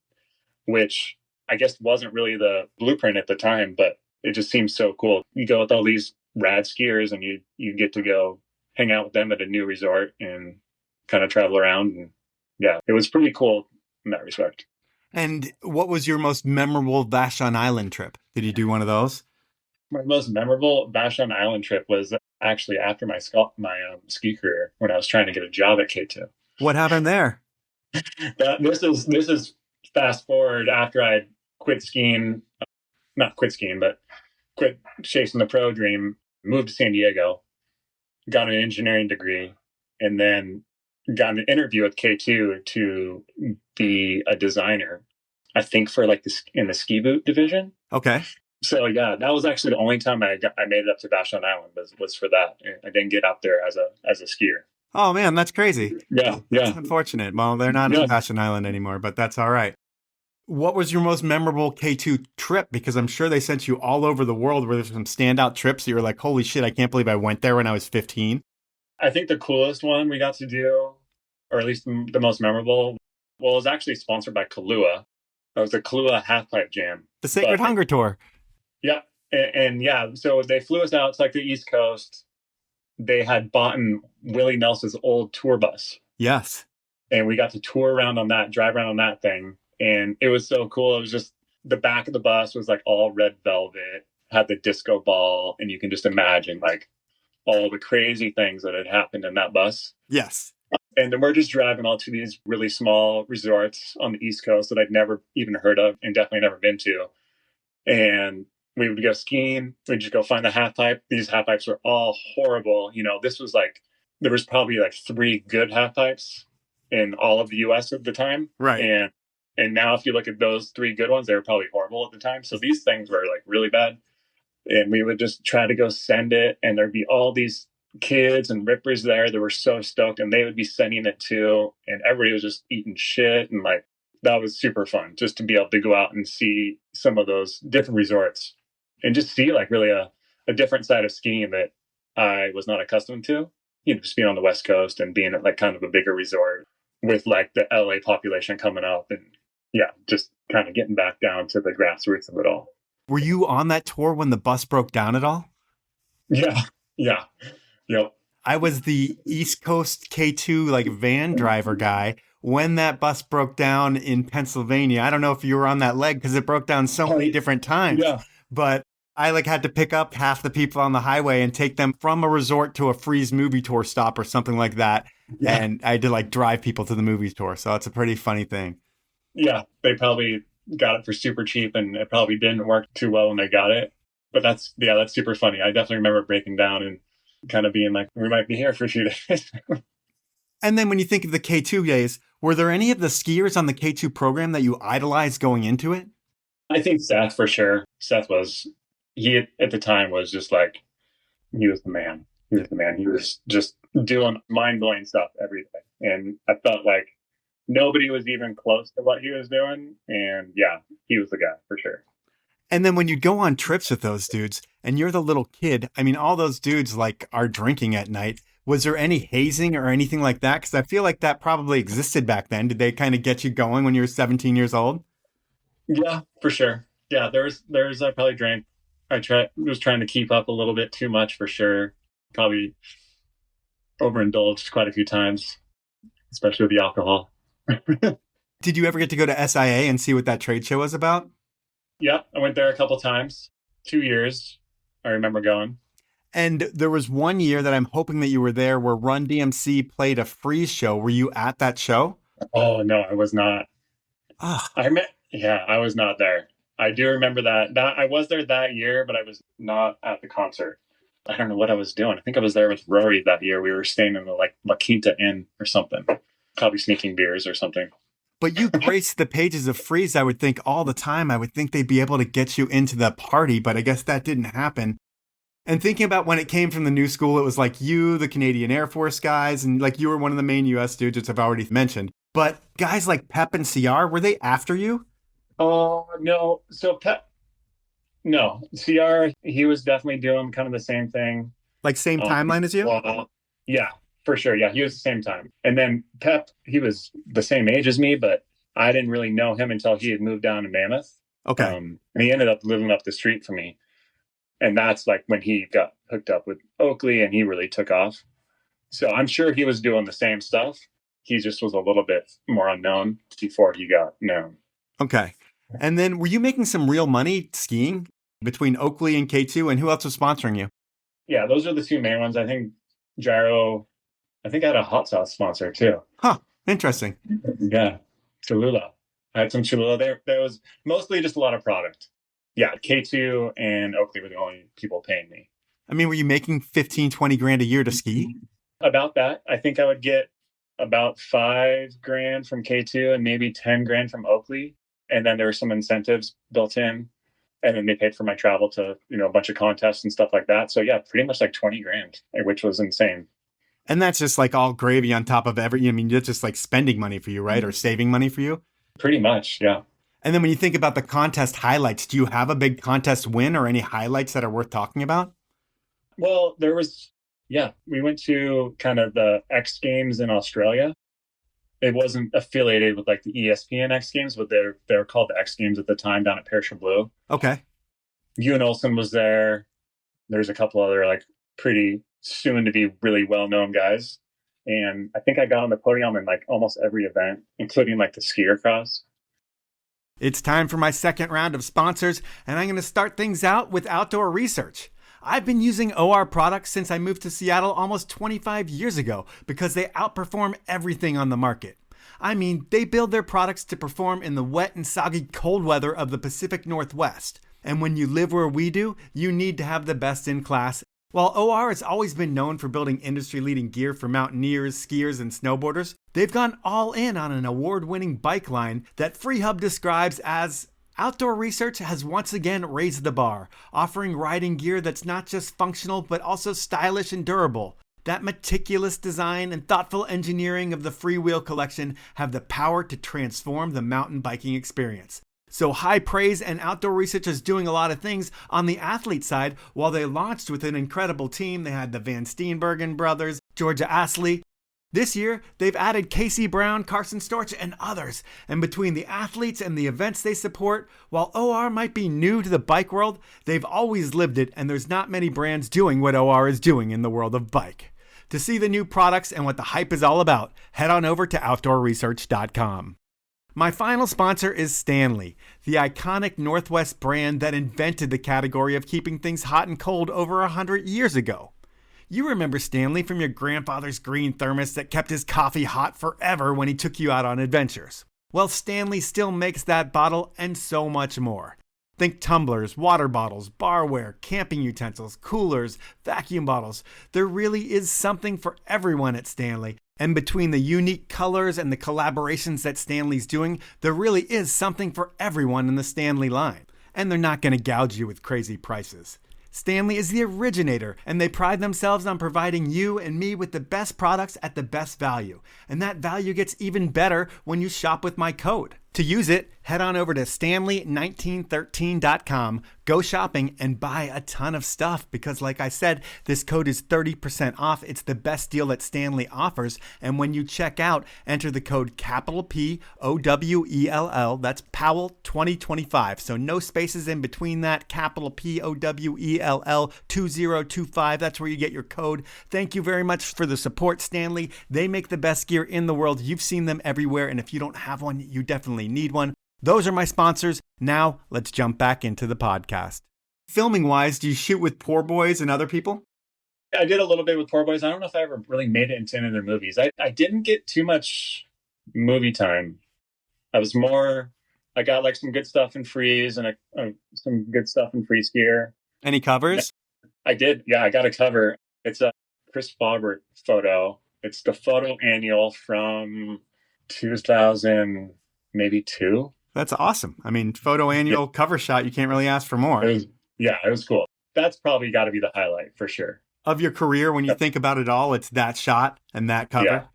Speaker 3: which I guess wasn't really the blueprint at the time, but it just seems so cool. You go with all these rad skiers and you get to go hang out with them at a new resort and kind of travel around. And yeah, it was pretty cool in that respect.
Speaker 2: And what was your most memorable Vashon Island trip? Did you do one of those?
Speaker 3: My most memorable Vashon Island trip was actually after my ski career when I was trying to get a job at K2.
Speaker 2: What happened there?
Speaker 3: This is fast forward after I quit skiing, not quit skiing, but quit chasing the pro dream, moved to San Diego, got an engineering degree, and then got an interview with K2 to be a designer, I think for like in the ski boot division.
Speaker 2: Okay.
Speaker 3: So yeah, that was actually the only time I made it up to Vashon Island was for that. I didn't get up there as a skier.
Speaker 2: Oh man, that's crazy.
Speaker 3: Yeah.
Speaker 2: That's unfortunate. Well, they're not in Vashon Island anymore, but that's all right. What was your most memorable K2 trip? Because I'm sure they sent you all over the world. Were there some standout trips that you were like, holy shit, I can't believe I went there when I was 15?
Speaker 3: I think the coolest one we got to do, or at least the most memorable, it was actually sponsored by Kaluha. It was the Kaluha Halfpipe Jam.
Speaker 2: The Sacred Hunger Tour.
Speaker 3: Yeah. And yeah, so they flew us out to like the East Coast. They had bought Willie Nelson's old tour bus.
Speaker 2: Yes.
Speaker 3: And we got to tour around on that, drive around on that thing. And it was so cool. It was just the back of the bus was like all red velvet, had the disco ball. And you can just imagine like all the crazy things that had happened in that bus.
Speaker 2: Yes.
Speaker 3: And then we're just driving all to these really small resorts on the East Coast that I'd never even heard of and definitely never been to. And we would go skiing. We'd just go find the half pipe. These half pipes were all horrible. This was like, there was probably like 3 good half pipes in all of the US at the time.
Speaker 2: Right.
Speaker 3: And now if you look at those 3 good ones, they were probably horrible at the time. So these things were like really bad. And we would just try to go send it. And there'd be all these kids and rippers there that were so stoked and they would be sending it too. And everybody was just eating shit. And like, that was super fun just to be able to go out and see some of those different resorts and just see like really a different side of skiing that I was not accustomed to. Just being on the West Coast and being at like kind of a bigger resort with like the LA population coming up and yeah, just kind of getting back down to the grassroots of it all.
Speaker 2: Were you on that tour when the bus broke down at all?
Speaker 3: Yeah. Yep.
Speaker 2: I was the East Coast K2 like van driver guy when that bus broke down in Pennsylvania. I don't know if you were on that leg because it broke down so many different times.
Speaker 3: Yeah.
Speaker 2: But I like had to pick up half the people on the highway and take them from a resort to a Freeze movie tour stop or something like that. Yeah. And I had to like drive people to the movie tour. So it's a pretty funny thing.
Speaker 3: Yeah. They probably got it for super cheap and it probably didn't work too well when they got it. But that's super funny. I definitely remember breaking down and kind of being like, we might be here for a few days.
Speaker 2: And then when you think of the K2 days, were there any of the skiers on the K2 program that you idolized going into it?
Speaker 3: I think Seth for sure. Seth he at the time was just like, he was the man. He was just doing mind-blowing stuff every day. And I felt like nobody was even close to what he was doing. And yeah, he was the guy for sure.
Speaker 2: And then when you go on trips with those dudes and you're the little kid, I mean, all those dudes like are drinking at night. Was there any hazing or anything like that? Because I feel like that probably existed back then. Did they kind of get you going when you were 17 years old?
Speaker 3: Yeah, for sure. Yeah, there's I probably drank. Was trying to keep up a little bit too much for sure. Probably overindulged quite a few times, especially with the alcohol.
Speaker 2: Did you ever get to go to SIA and see what that trade show was about?
Speaker 3: Yeah, I went there a couple times. 2 years, I remember going.
Speaker 2: And there was one year that I'm hoping that you were there where Run DMC played a freeze show. Were you at that show?
Speaker 3: Oh, no, I was not.
Speaker 2: Ah,
Speaker 3: I was not there. I do remember that. I was there that year, but I was not at the concert. I don't know what I was doing. I think I was there with Rory that year. We were staying in the La Quinta Inn or something. Probably sneaking beers or something.
Speaker 2: but you graced the pages of Freeze, I would think, all the time. I would think they'd be able to get you into the party, but I guess that didn't happen. And thinking about when it came from the new school, it was like you, the Canadian Air Force guys, and like you were one of the main US dudes, which I've already mentioned. But guys like Pep and CR, were they after you?
Speaker 3: Oh, no. So no. CR, he was definitely doing kind of the same thing.
Speaker 2: Like same timeline as you?
Speaker 3: Well, yeah, for sure. Yeah, he was the same time. And then Pep, he was the same age as me, but I didn't really know him until he had moved down to Mammoth.
Speaker 2: Okay.
Speaker 3: And he ended up living up the street from me. And that's like when he got hooked up with Oakley and he really took off. So I'm sure he was doing the same stuff. He just was a little bit more unknown before he got known.
Speaker 2: Okay. And then were you making some real money skiing between Oakley and K2? And who else was sponsoring you?
Speaker 3: Yeah, those are the two main ones. I think Gyro, I think I had a hot sauce sponsor too.
Speaker 2: Huh. Interesting.
Speaker 3: Yeah. Cholula. I had some Cholula there. There was mostly just a lot of product. Yeah, K2 and Oakley were the only people paying me.
Speaker 2: I mean, were you making 15, 20 grand a year to ski?
Speaker 3: About that. I think I would get about $5,000 from K2 and maybe 10 grand from Oakley. And then there were some incentives built in. And then they paid for my travel to, a bunch of contests and stuff like that. So yeah, pretty much like 20 grand, which was insane.
Speaker 2: And that's just like all gravy on top of that's just like spending money for you, right? Or saving money for you?
Speaker 3: Pretty much, yeah.
Speaker 2: And then when you think about the contest highlights, do you have a big contest win or any highlights that are worth talking about?
Speaker 3: Well, we went to kind of the X Games in Australia. It wasn't affiliated with like the ESPN X Games, but they're called the X Games at the time down at Perisher Blue.
Speaker 2: Okay.
Speaker 3: Ewan Olsen was there. There's a couple other like pretty soon to be really well-known guys. And I think I got on the podium in like almost every event, including like the skier cross.
Speaker 2: It's time for my second round of sponsors, and I'm going to start things out with Outdoor Research. I've been using OR products since I moved to Seattle almost 25 years ago because they outperform everything on the market. I mean, they build their products to perform in the wet and soggy cold weather of the Pacific Northwest. And when you live where we do, you need to have the best in class. While OR has always been known for building industry-leading gear for mountaineers, skiers, and snowboarders, they've gone all in on an award-winning bike line that FreeHub describes as Outdoor Research has once again raised the bar, offering riding gear that's not just functional but also stylish and durable. That meticulous design and thoughtful engineering of the Freewheel collection have the power to transform the mountain biking experience. So high praise, and Outdoor Research is doing a lot of things on the athlete side. While they launched with an incredible team, they had the Van Steenbergen brothers, Georgia Astley. This year, they've added Casey Brown, Carson Storch, and others. And between the athletes and the events they support, while OR might be new to the bike world, they've always lived it, and there's not many brands doing what OR is doing in the world of bike. To see the new products and what the hype is all about, head on over to OutdoorResearch.com. My final sponsor is Stanley, the iconic Northwest brand that invented the category of keeping things hot and cold over 100 years ago. You remember Stanley from your grandfather's green thermos that kept his coffee hot forever when he took you out on adventures. Well, Stanley still makes that bottle and so much more. Think tumblers, water bottles, barware, camping utensils, coolers, vacuum bottles. There really is something for everyone at Stanley. And between the unique colors and the collaborations that Stanley's doing, there really is something for everyone in the Stanley line. And they're not going to gouge you with crazy prices. Stanley is the originator, and they pride themselves on providing you and me with the best products at the best value. And that value gets even better when you shop with my code. To use it, head on over to Stanley1913.com, go shopping, and buy a ton of stuff because, like I said, this code is 30% off. It's the best deal that Stanley offers. And when you check out, enter the code capital Powell, that's Powell 2025. So no spaces in between that, capital Powell 2025. That's where you get your code. Thank you very much for the support, Stanley. They make the best gear in the world. You've seen them everywhere. And if you don't have one, you definitely need one. Those are my sponsors. Now let's jump back into the podcast. Filming wise, do you shoot with Poor Boys and other people?
Speaker 3: I did a little bit with Poor Boys. I don't know if I ever really made it into any of their movies. I didn't get too much movie time. I got like some good stuff in Freeze and some good stuff in Free Skier.
Speaker 2: Any covers?
Speaker 3: I did. Yeah, I got a cover. It's a Chris Faubert photo. It's the photo annual from 2000, maybe 2.
Speaker 2: That's awesome. I mean, photo annual cover shot, you can't really ask for more.
Speaker 3: It was cool. That's probably got to be the highlight for sure.
Speaker 2: Of your career, when you think about it all, it's that shot and that cover?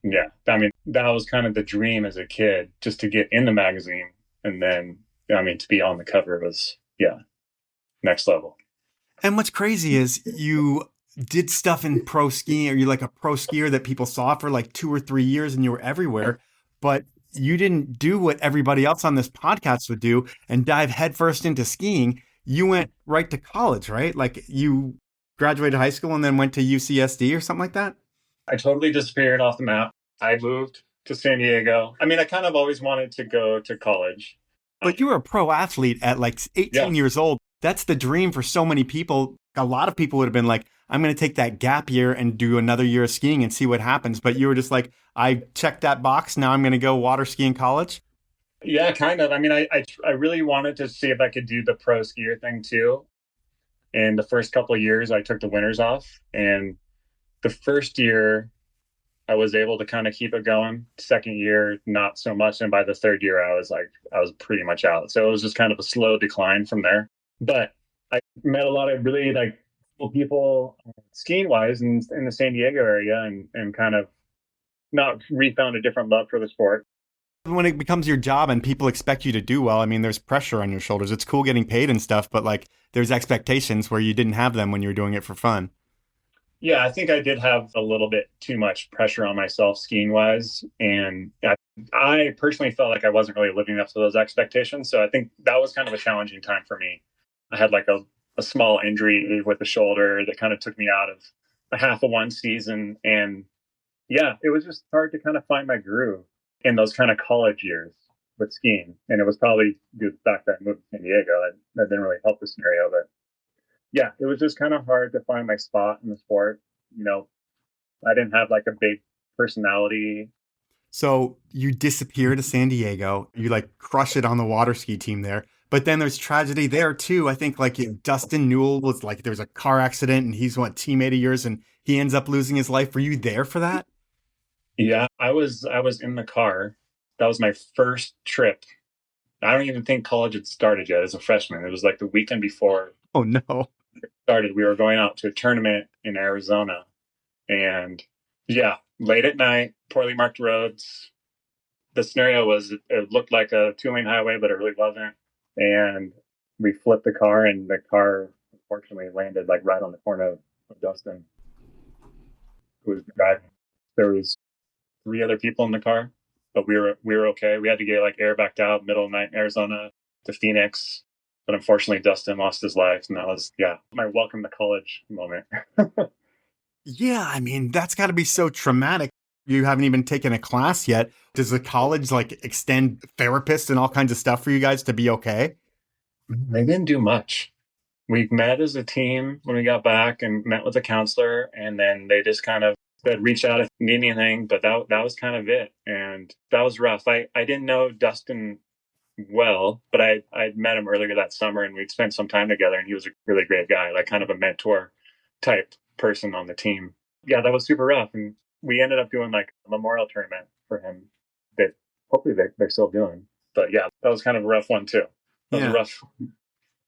Speaker 3: Yeah. I mean, that was kind of the dream as a kid, just to get in the magazine. And then, to be on the cover was, next level.
Speaker 2: And what's crazy is you did stuff in pro skiing, or you're like a pro skier that people saw for like 2 or 3 years and you were everywhere. But you didn't do what everybody else on this podcast would do and dive headfirst into skiing. You went right to college, right? Like you graduated high school and then went to UCSD or something like that?
Speaker 3: I totally disappeared off the map. I moved to San Diego. I mean, I kind of always wanted to go to college.
Speaker 2: But you were a pro athlete at like 18 years old. That's the dream for so many people. A lot of people would have been like, I'm going to take that gap year and do another year of skiing and see what happens. But you were just like, I checked that box. Now I'm going to go water ski in college.
Speaker 3: Yeah, kind of. I mean, I really wanted to see if I could do the pro skier thing too. And the first couple of years, I took the winters off. And the first year, I was able to kind of keep it going. Second year, not so much. And by the third year, I was pretty much out. So it was just kind of a slow decline from there. But I met a lot of really like cool people skiing wise in the San Diego area and kind of not refound a different love for the sport.
Speaker 2: When it becomes your job and people expect you to do well, I mean, there's pressure on your shoulders. It's cool getting paid and stuff, but like there's expectations where you didn't have them when you were doing it for fun.
Speaker 3: Yeah, I think I did have a little bit too much pressure on myself skiing wise. And I personally felt like I wasn't really living up to those expectations. So I think that was kind of a challenging time for me. I had like a small injury with the shoulder that kind of took me out of a half of one season. And yeah, it was just hard to kind of find my groove in those kind of college years with skiing. And it was probably due to the fact that I moved to San Diego. That didn't really help the scenario. But yeah, it was just kind of hard to find my spot in the sport. You know, I didn't have like a big personality.
Speaker 2: So you disappear to San Diego. You like crush it on the water ski team there. But then there's tragedy there too. I think like Dustin Newell was like, there was a car accident and he's one teammate of yours and he ends up losing his life. Were you there for that?
Speaker 3: Yeah, I was in the car. That was my first trip. I don't even think college had started yet as a freshman. It was like the weekend before.
Speaker 2: Oh no.
Speaker 3: It started. We were going out to a tournament in Arizona. And yeah, late at night, poorly marked roads. The scenario was it looked like a 2-lane highway, but it really wasn't. And we flipped the car and the car unfortunately landed like right on the corner of Dustin, who was driving. There was 3 other people in the car, but we were okay. We had to get like air backed out middle of the night in Arizona to Phoenix. But unfortunately, Dustin lost his life. And that was, my welcome to college moment.
Speaker 2: Yeah, I mean, that's got to be so traumatic. You haven't even taken a class yet. Does the college like extend therapists and all kinds of stuff for you guys to be okay?
Speaker 3: They didn't do much. We met as a team when we got back and met with a counselor. And then they just kind of said, reach out if you need anything. But that was kind of it. And that was rough. I didn't know Dustin well, but I'd met him earlier that summer and we'd spent some time together and he was a really great guy, like kind of a mentor type person on the team. Yeah, that was super rough. And we ended up doing like a memorial tournament for him that hopefully they're still doing. But yeah, that was kind of a rough one too. That was a rough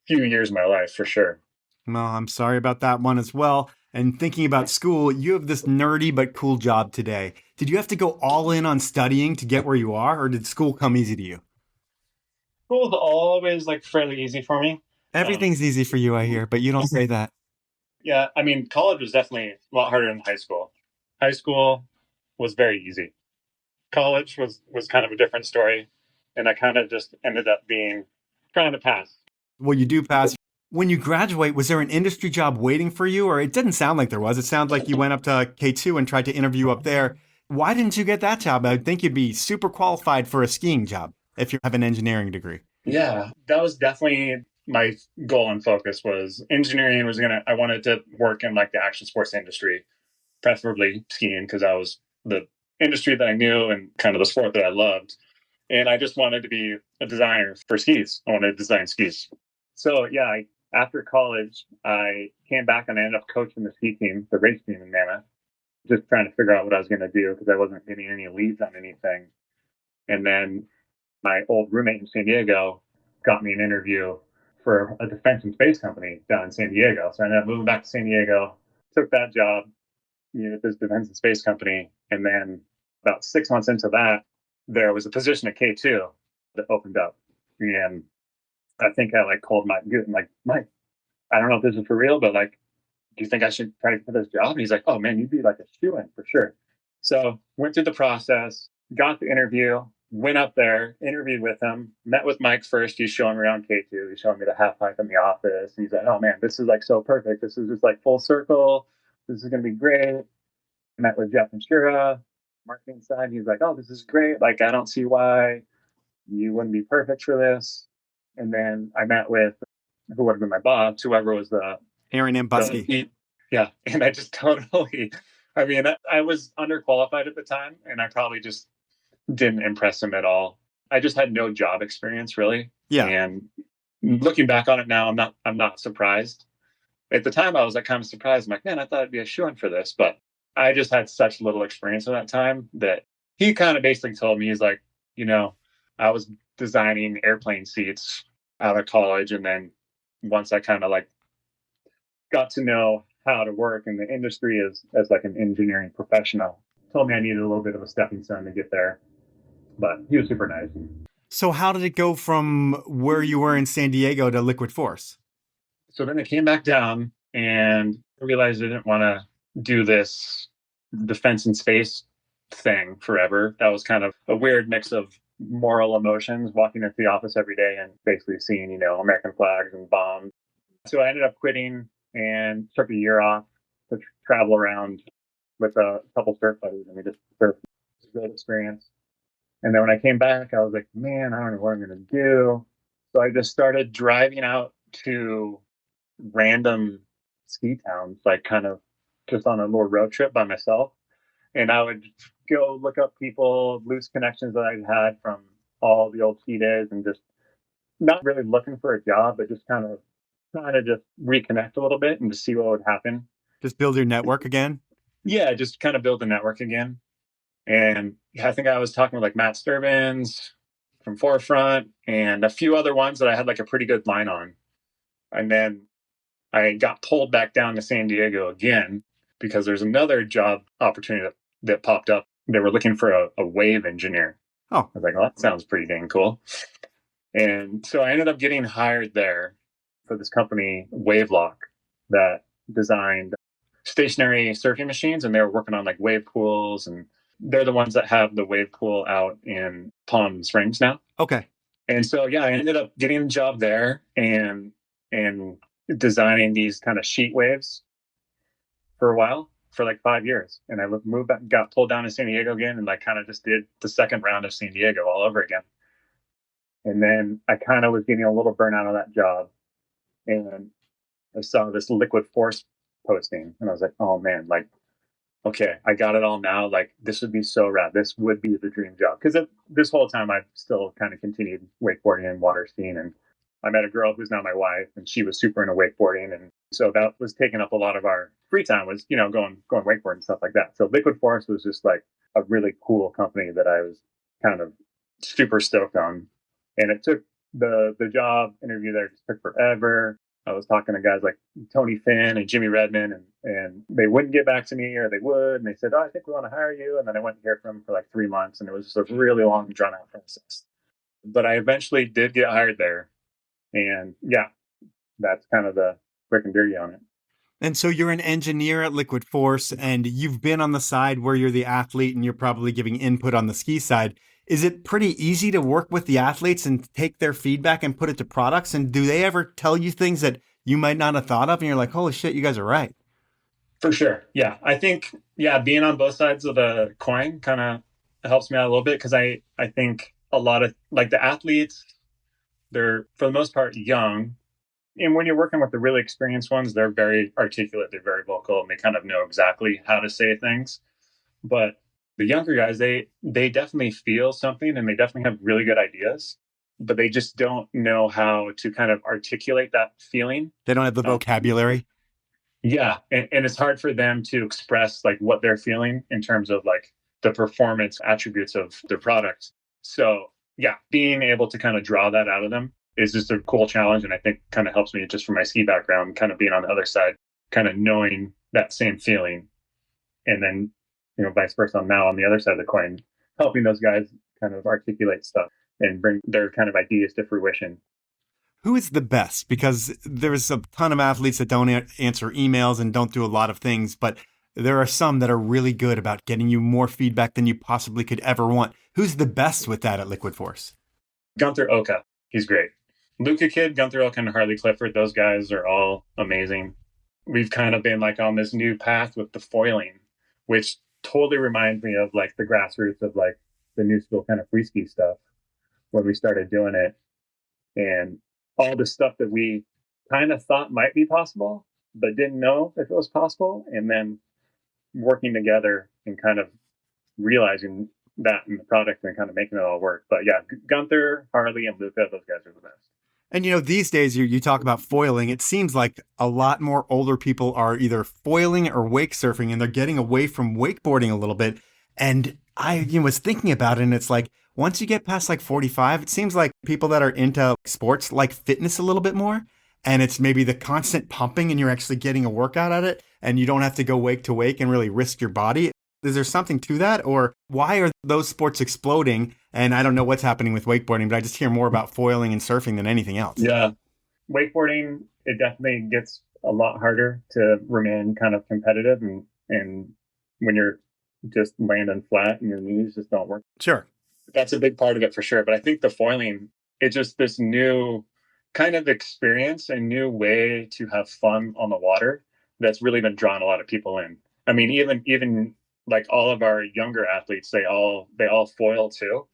Speaker 3: few years of my life for sure.
Speaker 2: Well, I'm sorry about that one as well. And thinking about school, you have this nerdy but cool job today. Did you have to go all in on studying to get where you are, or did school come easy to you?
Speaker 3: School's always like fairly easy for me.
Speaker 2: Everything's easy for you, I hear, but you don't say that.
Speaker 3: Yeah, I mean, college was definitely a lot harder than high school. High school was very easy. College was kind of a different story, and I kind of just ended up being trying to pass.
Speaker 2: Well, you do pass. When you graduate, was there an industry job waiting for you? Or it didn't sound like there was. It sounded like you went up to K2 and tried to interview up there. Why didn't you get that job? I would think you'd be super qualified for a skiing job if you have an engineering degree.
Speaker 3: Yeah, that was definitely my goal and focus was engineering I wanted to work in like the action sports industry, preferably skiing because that was the industry that I knew and kind of the sport that I loved. And I just wanted to be a designer for skis. I wanted to design skis. So yeah, after college, I came back and I ended up coaching the ski team, the race team in Mammoth, just trying to figure out what I was going to do because I wasn't getting any leads on anything. And then my old roommate in San Diego got me an interview for a defense and space company down in San Diego. So I ended up moving back to San Diego, took that job, at this defense and space company. And then about 6 months into that, there was a position at K2 that opened up. And I think I called Mike, Mike, I don't know if this is for real, but do you think I should try for this job? And he's like, oh man, you'd be like a shoo-in for sure. So went through the process, got the interview, went up there, interviewed with him, met with Mike first. He's showing me around K2. He's showing me the half pipe in the office. And he's like, oh man, this is so perfect. This is just full circle. This is going to be great. Met with Jeff and Shira, marketing side. He's like, oh, this is great. I don't see why you wouldn't be perfect for this. And then I met with who would have been my boss, whoever was
Speaker 2: Aaron M. Busky.
Speaker 3: Yeah. And I just totally, I was underqualified at the time and I probably just didn't impress him at all. I just had no job experience really.
Speaker 2: Yeah.
Speaker 3: And looking back on it now, I'm not surprised. At the time I was kind of surprised. I'm like, man, I thought I'd be a shoo-in for this, but I just had such little experience at that time that he kind of basically told me, he's like, I was designing airplane seats out of college. And then once I kind of got to know how to work in the industry as an engineering professional, told me I needed a little bit of a stepping stone to get there. But he was super nice.
Speaker 2: So how did it go from where you were in San Diego to Liquid Force?
Speaker 3: So then I came back down and realized I didn't want to do this defense and space thing forever. That was kind of a weird mix of moral emotions, walking into the office every day and basically seeing, American flags and bombs. So I ended up quitting and took a year off to travel around with a couple surf buddies, and we just surfed. It was a great experience. And then when I came back, I was like, man, I don't know what I'm going to do. So I just started driving out to random ski towns, kind of just on a little road trip by myself. And I would go look up people, loose connections that I'd had from all the old ski days, and just not really looking for a job, but just kind of trying to just reconnect a little bit and just see what would happen.
Speaker 2: Just build your network again?
Speaker 3: Yeah, just kind of build the network again. And I think I was talking with Matt Sturbins from Forefront and a few other ones that I had a pretty good line on. And then I got pulled back down to San Diego again because there's another job opportunity that popped up. They were looking for a wave engineer.
Speaker 2: Oh.
Speaker 3: I was like, well, that sounds pretty dang cool. And so I ended up getting hired there for this company, Wavelock, that designed stationary surfing machines. And they were working on wave pools. And they're the ones that have the wave pool out in Palm Springs now.
Speaker 2: Okay.
Speaker 3: And so, yeah, I ended up getting a job there and designing these kind of sheet waves for a while, for 5 years. And I moved back, got pulled down to San Diego again, and kind of just did the second round of San Diego all over again. And then I kind of was getting a little burnout on that job. And I saw this Liquid Force posting, and I was like, oh man, okay, I got it all now. This would be so rad. This would be the dream job. Because this whole time I've still kind of continued wakeboarding and water skiing. And I met a girl who's now my wife, and she was super into wakeboarding. And so that was taking up a lot of our free time, was, going wakeboarding and stuff like that. So Liquid Force was just a really cool company that I was kind of super stoked on. And it took the job interview there just took forever. I was talking to guys like Tony Finn and Jimmy Redmond, and they wouldn't get back to me, or they would. And they said, "Oh, I think we want to hire you." And then I wouldn't hear from them for like 3 months. And it was just a really long, drawn out process. But I eventually did get hired there. And yeah, that's kind of the quick and dirty on it.
Speaker 2: And so you're an engineer at Liquid Force, and you've been on the side where you're the athlete and you're probably giving input on the ski side. Is it pretty easy to work with the athletes and take their feedback and put it to products? And do they ever tell you things that you might not have thought of? And you're like, holy shit, you guys are right.
Speaker 3: For sure. Yeah. I think, being on both sides of the coin kind of helps me out a little bit, because I think a lot of like the athletes, they're for the most part young. And when you're working with the really experienced ones, they're very articulate, they're very vocal, and they kind of know exactly how to say things. But the younger guys, they definitely feel something, and they definitely have really good ideas, but they just don't know how to kind of articulate that feeling.
Speaker 2: They don't have the vocabulary.
Speaker 3: Yeah. And it's hard for them to express like what they're feeling in terms of like the performance attributes of their product. So yeah, being able to kind of draw that out of them is just a cool challenge. And I think kind of helps me just from my ski background, kind of being on the other side, kind of knowing that same feeling. And then, vice versa, I'm now on the other side of the coin, helping those guys kind of articulate stuff and bring their kind of ideas to fruition.
Speaker 2: Who is the best? Because there's a ton of athletes that don't answer emails and don't do a lot of things, but there are some that are really good about getting you more feedback than you possibly could ever want. Who's the best with that at Liquid Force?
Speaker 3: Gunther Oka. He's great. Luca Kid, Gunther Oka, and Harley Clifford, those guys are all amazing. We've kind of been like on this new path with the foiling, which totally reminds me of like the grassroots of like the new school kind of free ski stuff when we started doing it. And all the stuff that we kind of thought might be possible, but didn't know if it was possible. And then working together and kind of realizing that in the product and kind of making it all work. But yeah, Gunther, Harley, and Luca, those guys are the best.
Speaker 2: And these days you talk about foiling. It seems like a lot more older people are either foiling or wake surfing, and they're getting away from wakeboarding a little bit. And I was thinking about it, and it's like, once you get past like 45, it seems like people that are into sports like fitness a little bit more. And it's maybe the constant pumping and you're actually getting a workout at it, and you don't have to go wake to wake and really risk your body. Is there something to that? Or why are those sports exploding? And I don't know what's happening with wakeboarding, but I just hear more about foiling and surfing than anything else.
Speaker 3: Yeah. Wakeboarding, it definitely gets a lot harder to remain kind of competitive. And when you're just landing flat and your knees just don't work.
Speaker 2: Sure.
Speaker 3: That's a big part of it for sure. But I think the foiling, it's just this new kind of experience, a new way to have fun on the water that's really been drawing a lot of people in. I mean, even like all of our younger athletes, they all foil too.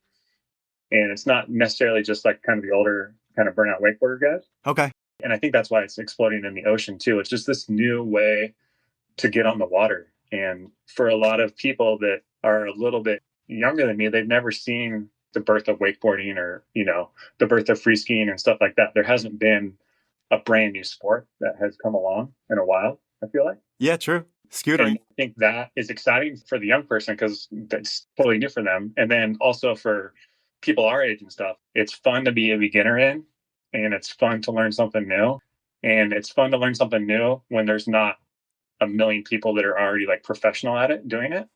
Speaker 3: And it's not necessarily just like kind of the older kind of burnout wakeboarder guys.
Speaker 2: Okay.
Speaker 3: And I think that's why it's exploding in the ocean too. It's just this new way to get on the water. And for a lot of people that are a little bit younger than me, they've never seen the birth of wakeboarding or, the birth of free skiing and stuff like that. There hasn't been a brand new sport that has come along in a while, I feel like.
Speaker 2: Yeah, true. Scootering.
Speaker 3: And I think that is exciting for the young person because that's totally new for them. And then also for people our age and stuff, it's fun to be a beginner in, and it's fun to learn something new. And it's fun to learn something new when there's not a million people that are already like professional at it doing it,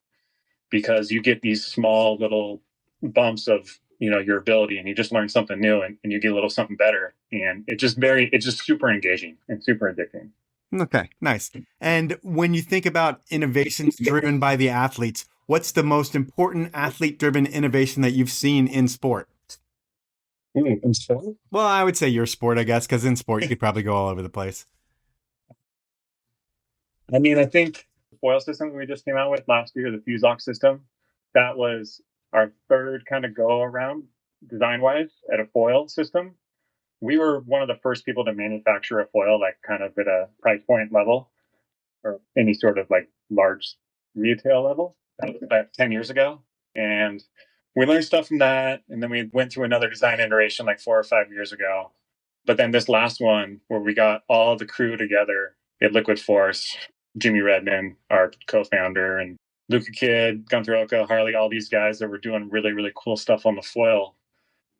Speaker 3: because you get these small little bumps of, your ability, and you just learn something new and you get a little something better. And it's just super engaging and super addicting.
Speaker 2: Okay, nice. And when you think about innovations driven by the athletes, what's the most important athlete-driven innovation that you've seen in sport?
Speaker 3: In sport?
Speaker 2: Well, I would say your sport, I guess, because in sport, you could probably go all over the place.
Speaker 3: I mean, I think the foil system we just came out with last year, the Fusox system, that was our third kind of go around design-wise at a foil system. We were one of the first people to manufacture a foil, like kind of at a price point level or any sort of like large retail level. That was about 10 years ago. And we learned stuff from that. And then we went through another design iteration like 4 or 5 years ago. But then this last one where we got all the crew together at Liquid Force, Jimmy Redmond, our co-founder, and Luca Kid, Gunther Oka, Harley, all these guys that were doing really, really cool stuff on the foil.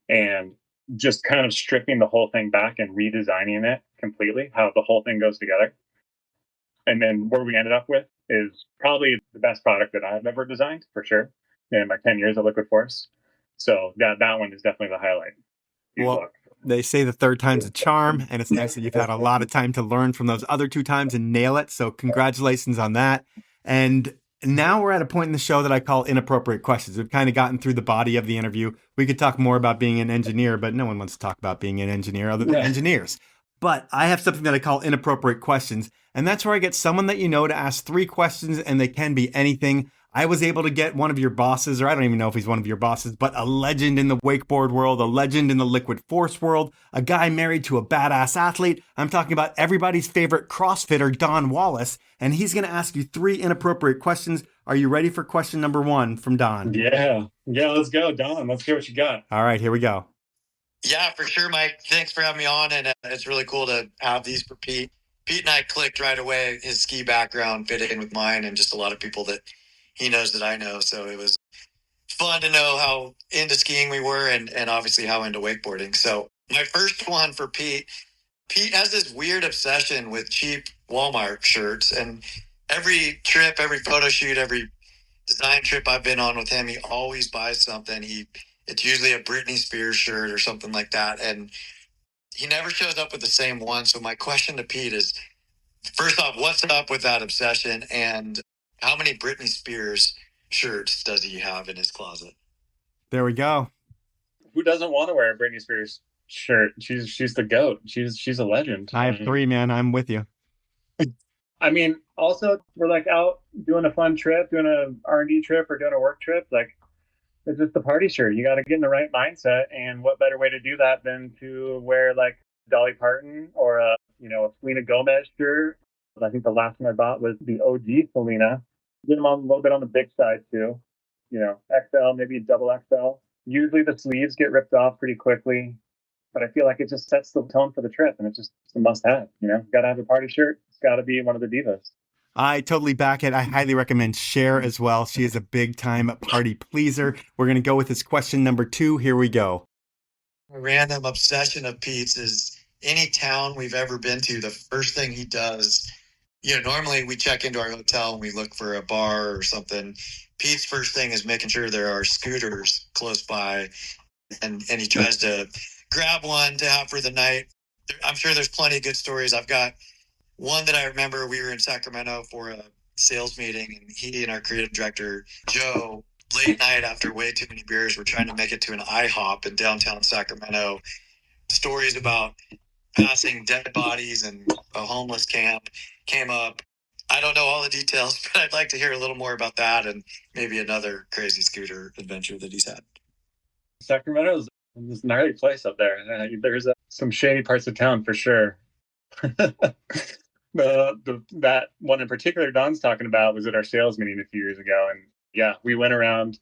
Speaker 3: And just kind of stripping the whole thing back and redesigning it completely, how the whole thing goes together. And then where we ended up with is probably the best product that I've ever designed, for sure, in my 10 years of Liquid Force. So that one is definitely the highlight.
Speaker 2: Well, they say the third time's a charm, and it's nice that you've had a lot of time to learn from those other 2 times and nail it. So congratulations on that. And now we're at a point in the show that I call inappropriate questions. We've kind of gotten through the body of the interview. We could talk more about being an engineer, but no one wants to talk about being an engineer other than engineers. But I have something that I call inappropriate questions, and that's where I get someone that you know to ask 3 questions, and they can be anything. I was able to get one of your bosses, or I don't even know if he's one of your bosses, but a legend in the wakeboard world, a legend in the Liquid Force world, a guy married to a badass athlete. I'm talking about everybody's favorite CrossFitter, Don Wallace, and he's going to ask you 3 inappropriate questions. Are you ready for question number 1 from Don?
Speaker 3: Yeah, let's go, Don. Let's hear what you got.
Speaker 2: All right, here we go.
Speaker 4: Yeah, for sure, Mike. Thanks for having me on, and it's really cool to have these for Pete. Pete and I clicked right away. His ski background fit in with mine, and just a lot of people that he knows that I know. So it was fun to know how into skiing we were, and obviously how into wakeboarding. So my first one for Pete. Pete has this weird obsession with cheap Walmart shirts, and every trip, every photo shoot, every design trip I've been on with him, he always buys something. It's usually a Britney Spears shirt or something like that, and he never shows up with the same one. So my question to Pete is, first off, what's up with that obsession, and how many Britney Spears shirts does he have in his closet?
Speaker 2: There we go.
Speaker 3: Who doesn't want to wear a Britney Spears shirt? She's the GOAT. She's a legend.
Speaker 2: I have 3, man. I'm with you.
Speaker 3: I mean, also, we're like out doing a fun trip, doing a R&D trip or doing a work trip. Like, it's just the party shirt. You got to get in the right mindset. And what better way to do that than to wear like Dolly Parton or a Selena Gomez shirt. I think the last one I bought was the OG Selena. Get them on a little bit on the big side too. XL, maybe double XL. Usually the sleeves get ripped off pretty quickly, but I feel like it just sets the tone for the trip, and it's just a must-have. Got to have a party shirt. It's got to be one of the divas.
Speaker 2: I totally back it. I highly recommend Cher as well. She is a big-time party pleaser. We're going to go with this question number 2. Here we go.
Speaker 4: A random obsession of Pete's is any town we've ever been to, the first thing he does, normally we check into our hotel and we look for a bar or something. Pete's first thing is making sure there are scooters close by, and he tries to grab one to have for the night. I'm sure there's plenty of good stories. I've got one that I remember. We were in Sacramento for a sales meeting, and he and our creative director, Joe, late night after way too many beers, were trying to make it to an IHOP in downtown Sacramento. Stories about passing dead bodies and a homeless camp came up. I don't know all the details, but I'd like to hear a little more about that and maybe another crazy scooter adventure that he's had.
Speaker 3: Sacramento is a gnarly place up there. There's some shady parts of town for sure. That one in particular Don's talking about was at our sales meeting a few years ago, and yeah, we went around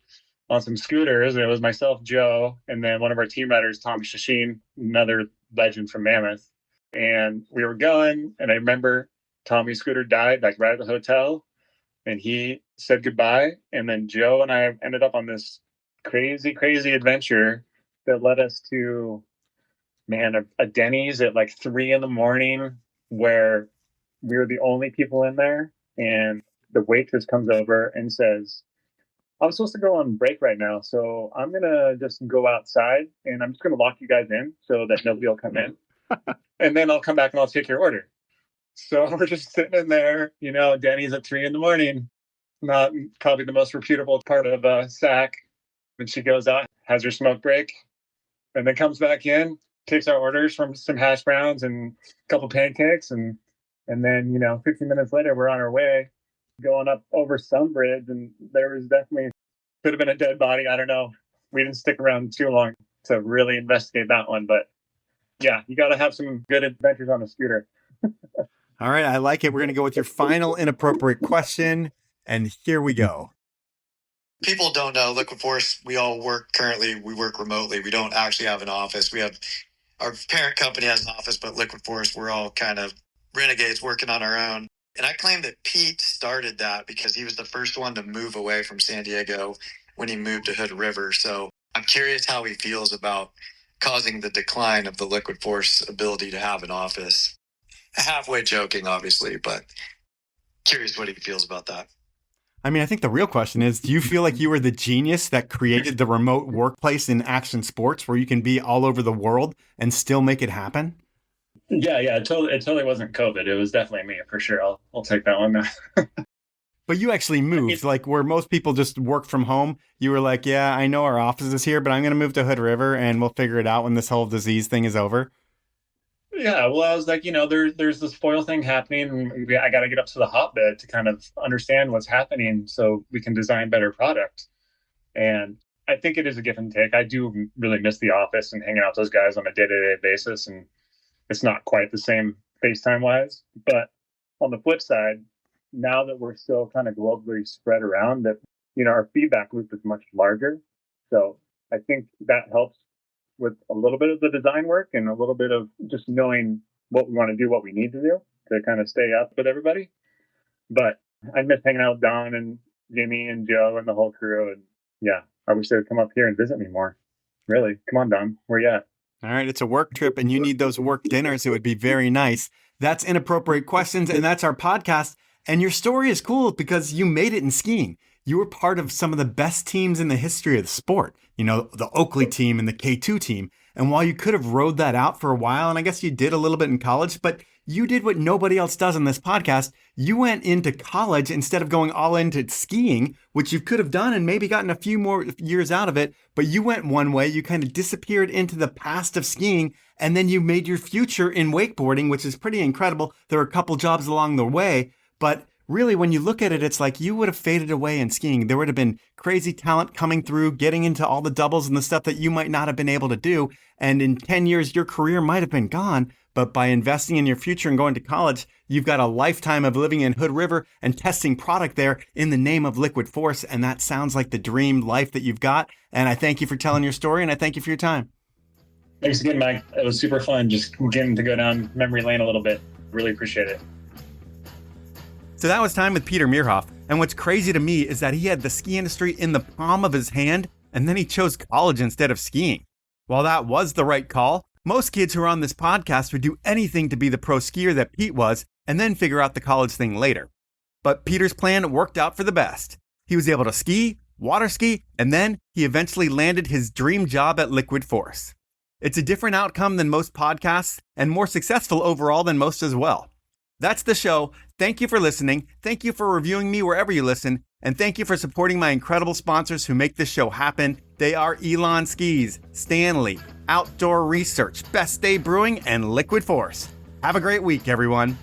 Speaker 3: on some scooters. It was myself, Joe, and then one of our team riders, Tom Shashin, another legend from Mammoth. And we were going, and I remember Tommy's scooter died like right at the hotel, and he said goodbye. And then Joe and I ended up on this crazy adventure that led us to a Denny's at like 3 a.m, where we were the only people in there. And the waitress comes over and says, I'm supposed to go on break right now, so I'm going to just go outside and I'm just going to lock you guys in so that nobody will come in. And then I'll come back and I'll take your order. So we're just sitting in there, Denny's at 3 a, not probably the most reputable part of SAC. And she goes out, has her smoke break, and then comes back in, takes our orders from some hash browns and a couple pancakes. And then, 15 minutes later, we're on our way going up over some bridge. And there was definitely, could have been a dead body. I don't know. We didn't stick around too long to really investigate that one. But yeah, you got to have some good adventures on a scooter.
Speaker 2: All right. I like it. We're going to go with your final inappropriate question. And here we go.
Speaker 4: People don't know, Liquid Force, we work remotely. We don't actually have an office. Our parent company has an office, but Liquid Force, we're all kind of renegades working on our own. And I claim that Pete started that because he was the first one to move away from San Diego when he moved to Hood River. So I'm curious how he feels about causing the decline of the Liquid Force ability to have an office. Halfway joking, obviously, but curious what he feels about that.
Speaker 2: I mean, I think the real question is, do you feel like you were the genius that created the remote workplace in action sports where you can be all over the world and still make it happen?
Speaker 3: Yeah, it totally wasn't COVID. It was definitely me for sure. I'll take that one.
Speaker 2: But you actually moved, like where most people just work from home. You were like, yeah, I know our office is here, but I'm going to move to Hood River and we'll figure it out when this whole disease thing is over.
Speaker 3: Yeah, well, I was like, there's this foil thing happening. And I got to get up to the hotbed to kind of understand what's happening so we can design better product. And I think it is a give and take. I do really miss the office and hanging out with those guys on a day-to-day basis. And it's not quite the same FaceTime wise. But on the flip side, now that we're still kind of globally spread around, that, our feedback loop is much larger. So I think that helps with a little bit of the design work and a little bit of just knowing what we want to do, what we need to do to kind of stay up with everybody. But I miss hanging out with Don and Jimmy and Joe and the whole crew. And yeah, I wish they would come up here and visit me more. Really. Come on, Don. Where you at?
Speaker 2: All right. It's a work trip and you need those work dinners. It would be very nice. That's Inappropriate Questions. And that's our podcast. And your story is cool because you made it in skiing. You were part of some of the best teams in the history of the sport. The Oakley team and the K2 team. And while you could have rode that out for a while, and I guess you did a little bit in college, but you did what nobody else does on this podcast. You went into college instead of going all into skiing, which you could have done and maybe gotten a few more years out of it. But you went one way, you kind of disappeared into the past of skiing, and then you made your future in wakeboarding, which is pretty incredible. There were a couple jobs along the way, but really, when you look at it, it's like you would have faded away in skiing. There would have been crazy talent coming through, getting into all the doubles and the stuff that you might not have been able to do. And in 10 years, your career might have been gone. But by investing in your future and going to college, you've got a lifetime of living in Hood River and testing product there in the name of Liquid Force. And that sounds like the dream life that you've got. And I thank you for telling your story, and I thank you for your time.
Speaker 3: Thanks again, Mike. It was super fun just getting to go down memory lane a little bit. Really appreciate it.
Speaker 2: So that was time with Peter Mehrhoff. And what's crazy to me is that he had the ski industry in the palm of his hand, and then he chose college instead of skiing. While that was the right call, most kids who are on this podcast would do anything to be the pro skier that Pete was, and then figure out the college thing later. But Peter's plan worked out for the best. He was able to ski, water ski, and then he eventually landed his dream job at Liquid Force. It's a different outcome than most podcasts, and more successful overall than most as well. That's the show. Thank you for listening. Thank you for reviewing me wherever you listen. And thank you for supporting my incredible sponsors who make this show happen. They are Elan Skis, Stanley, Outdoor Research, Best Day Brewing, and Liquid Force. Have a great week, everyone.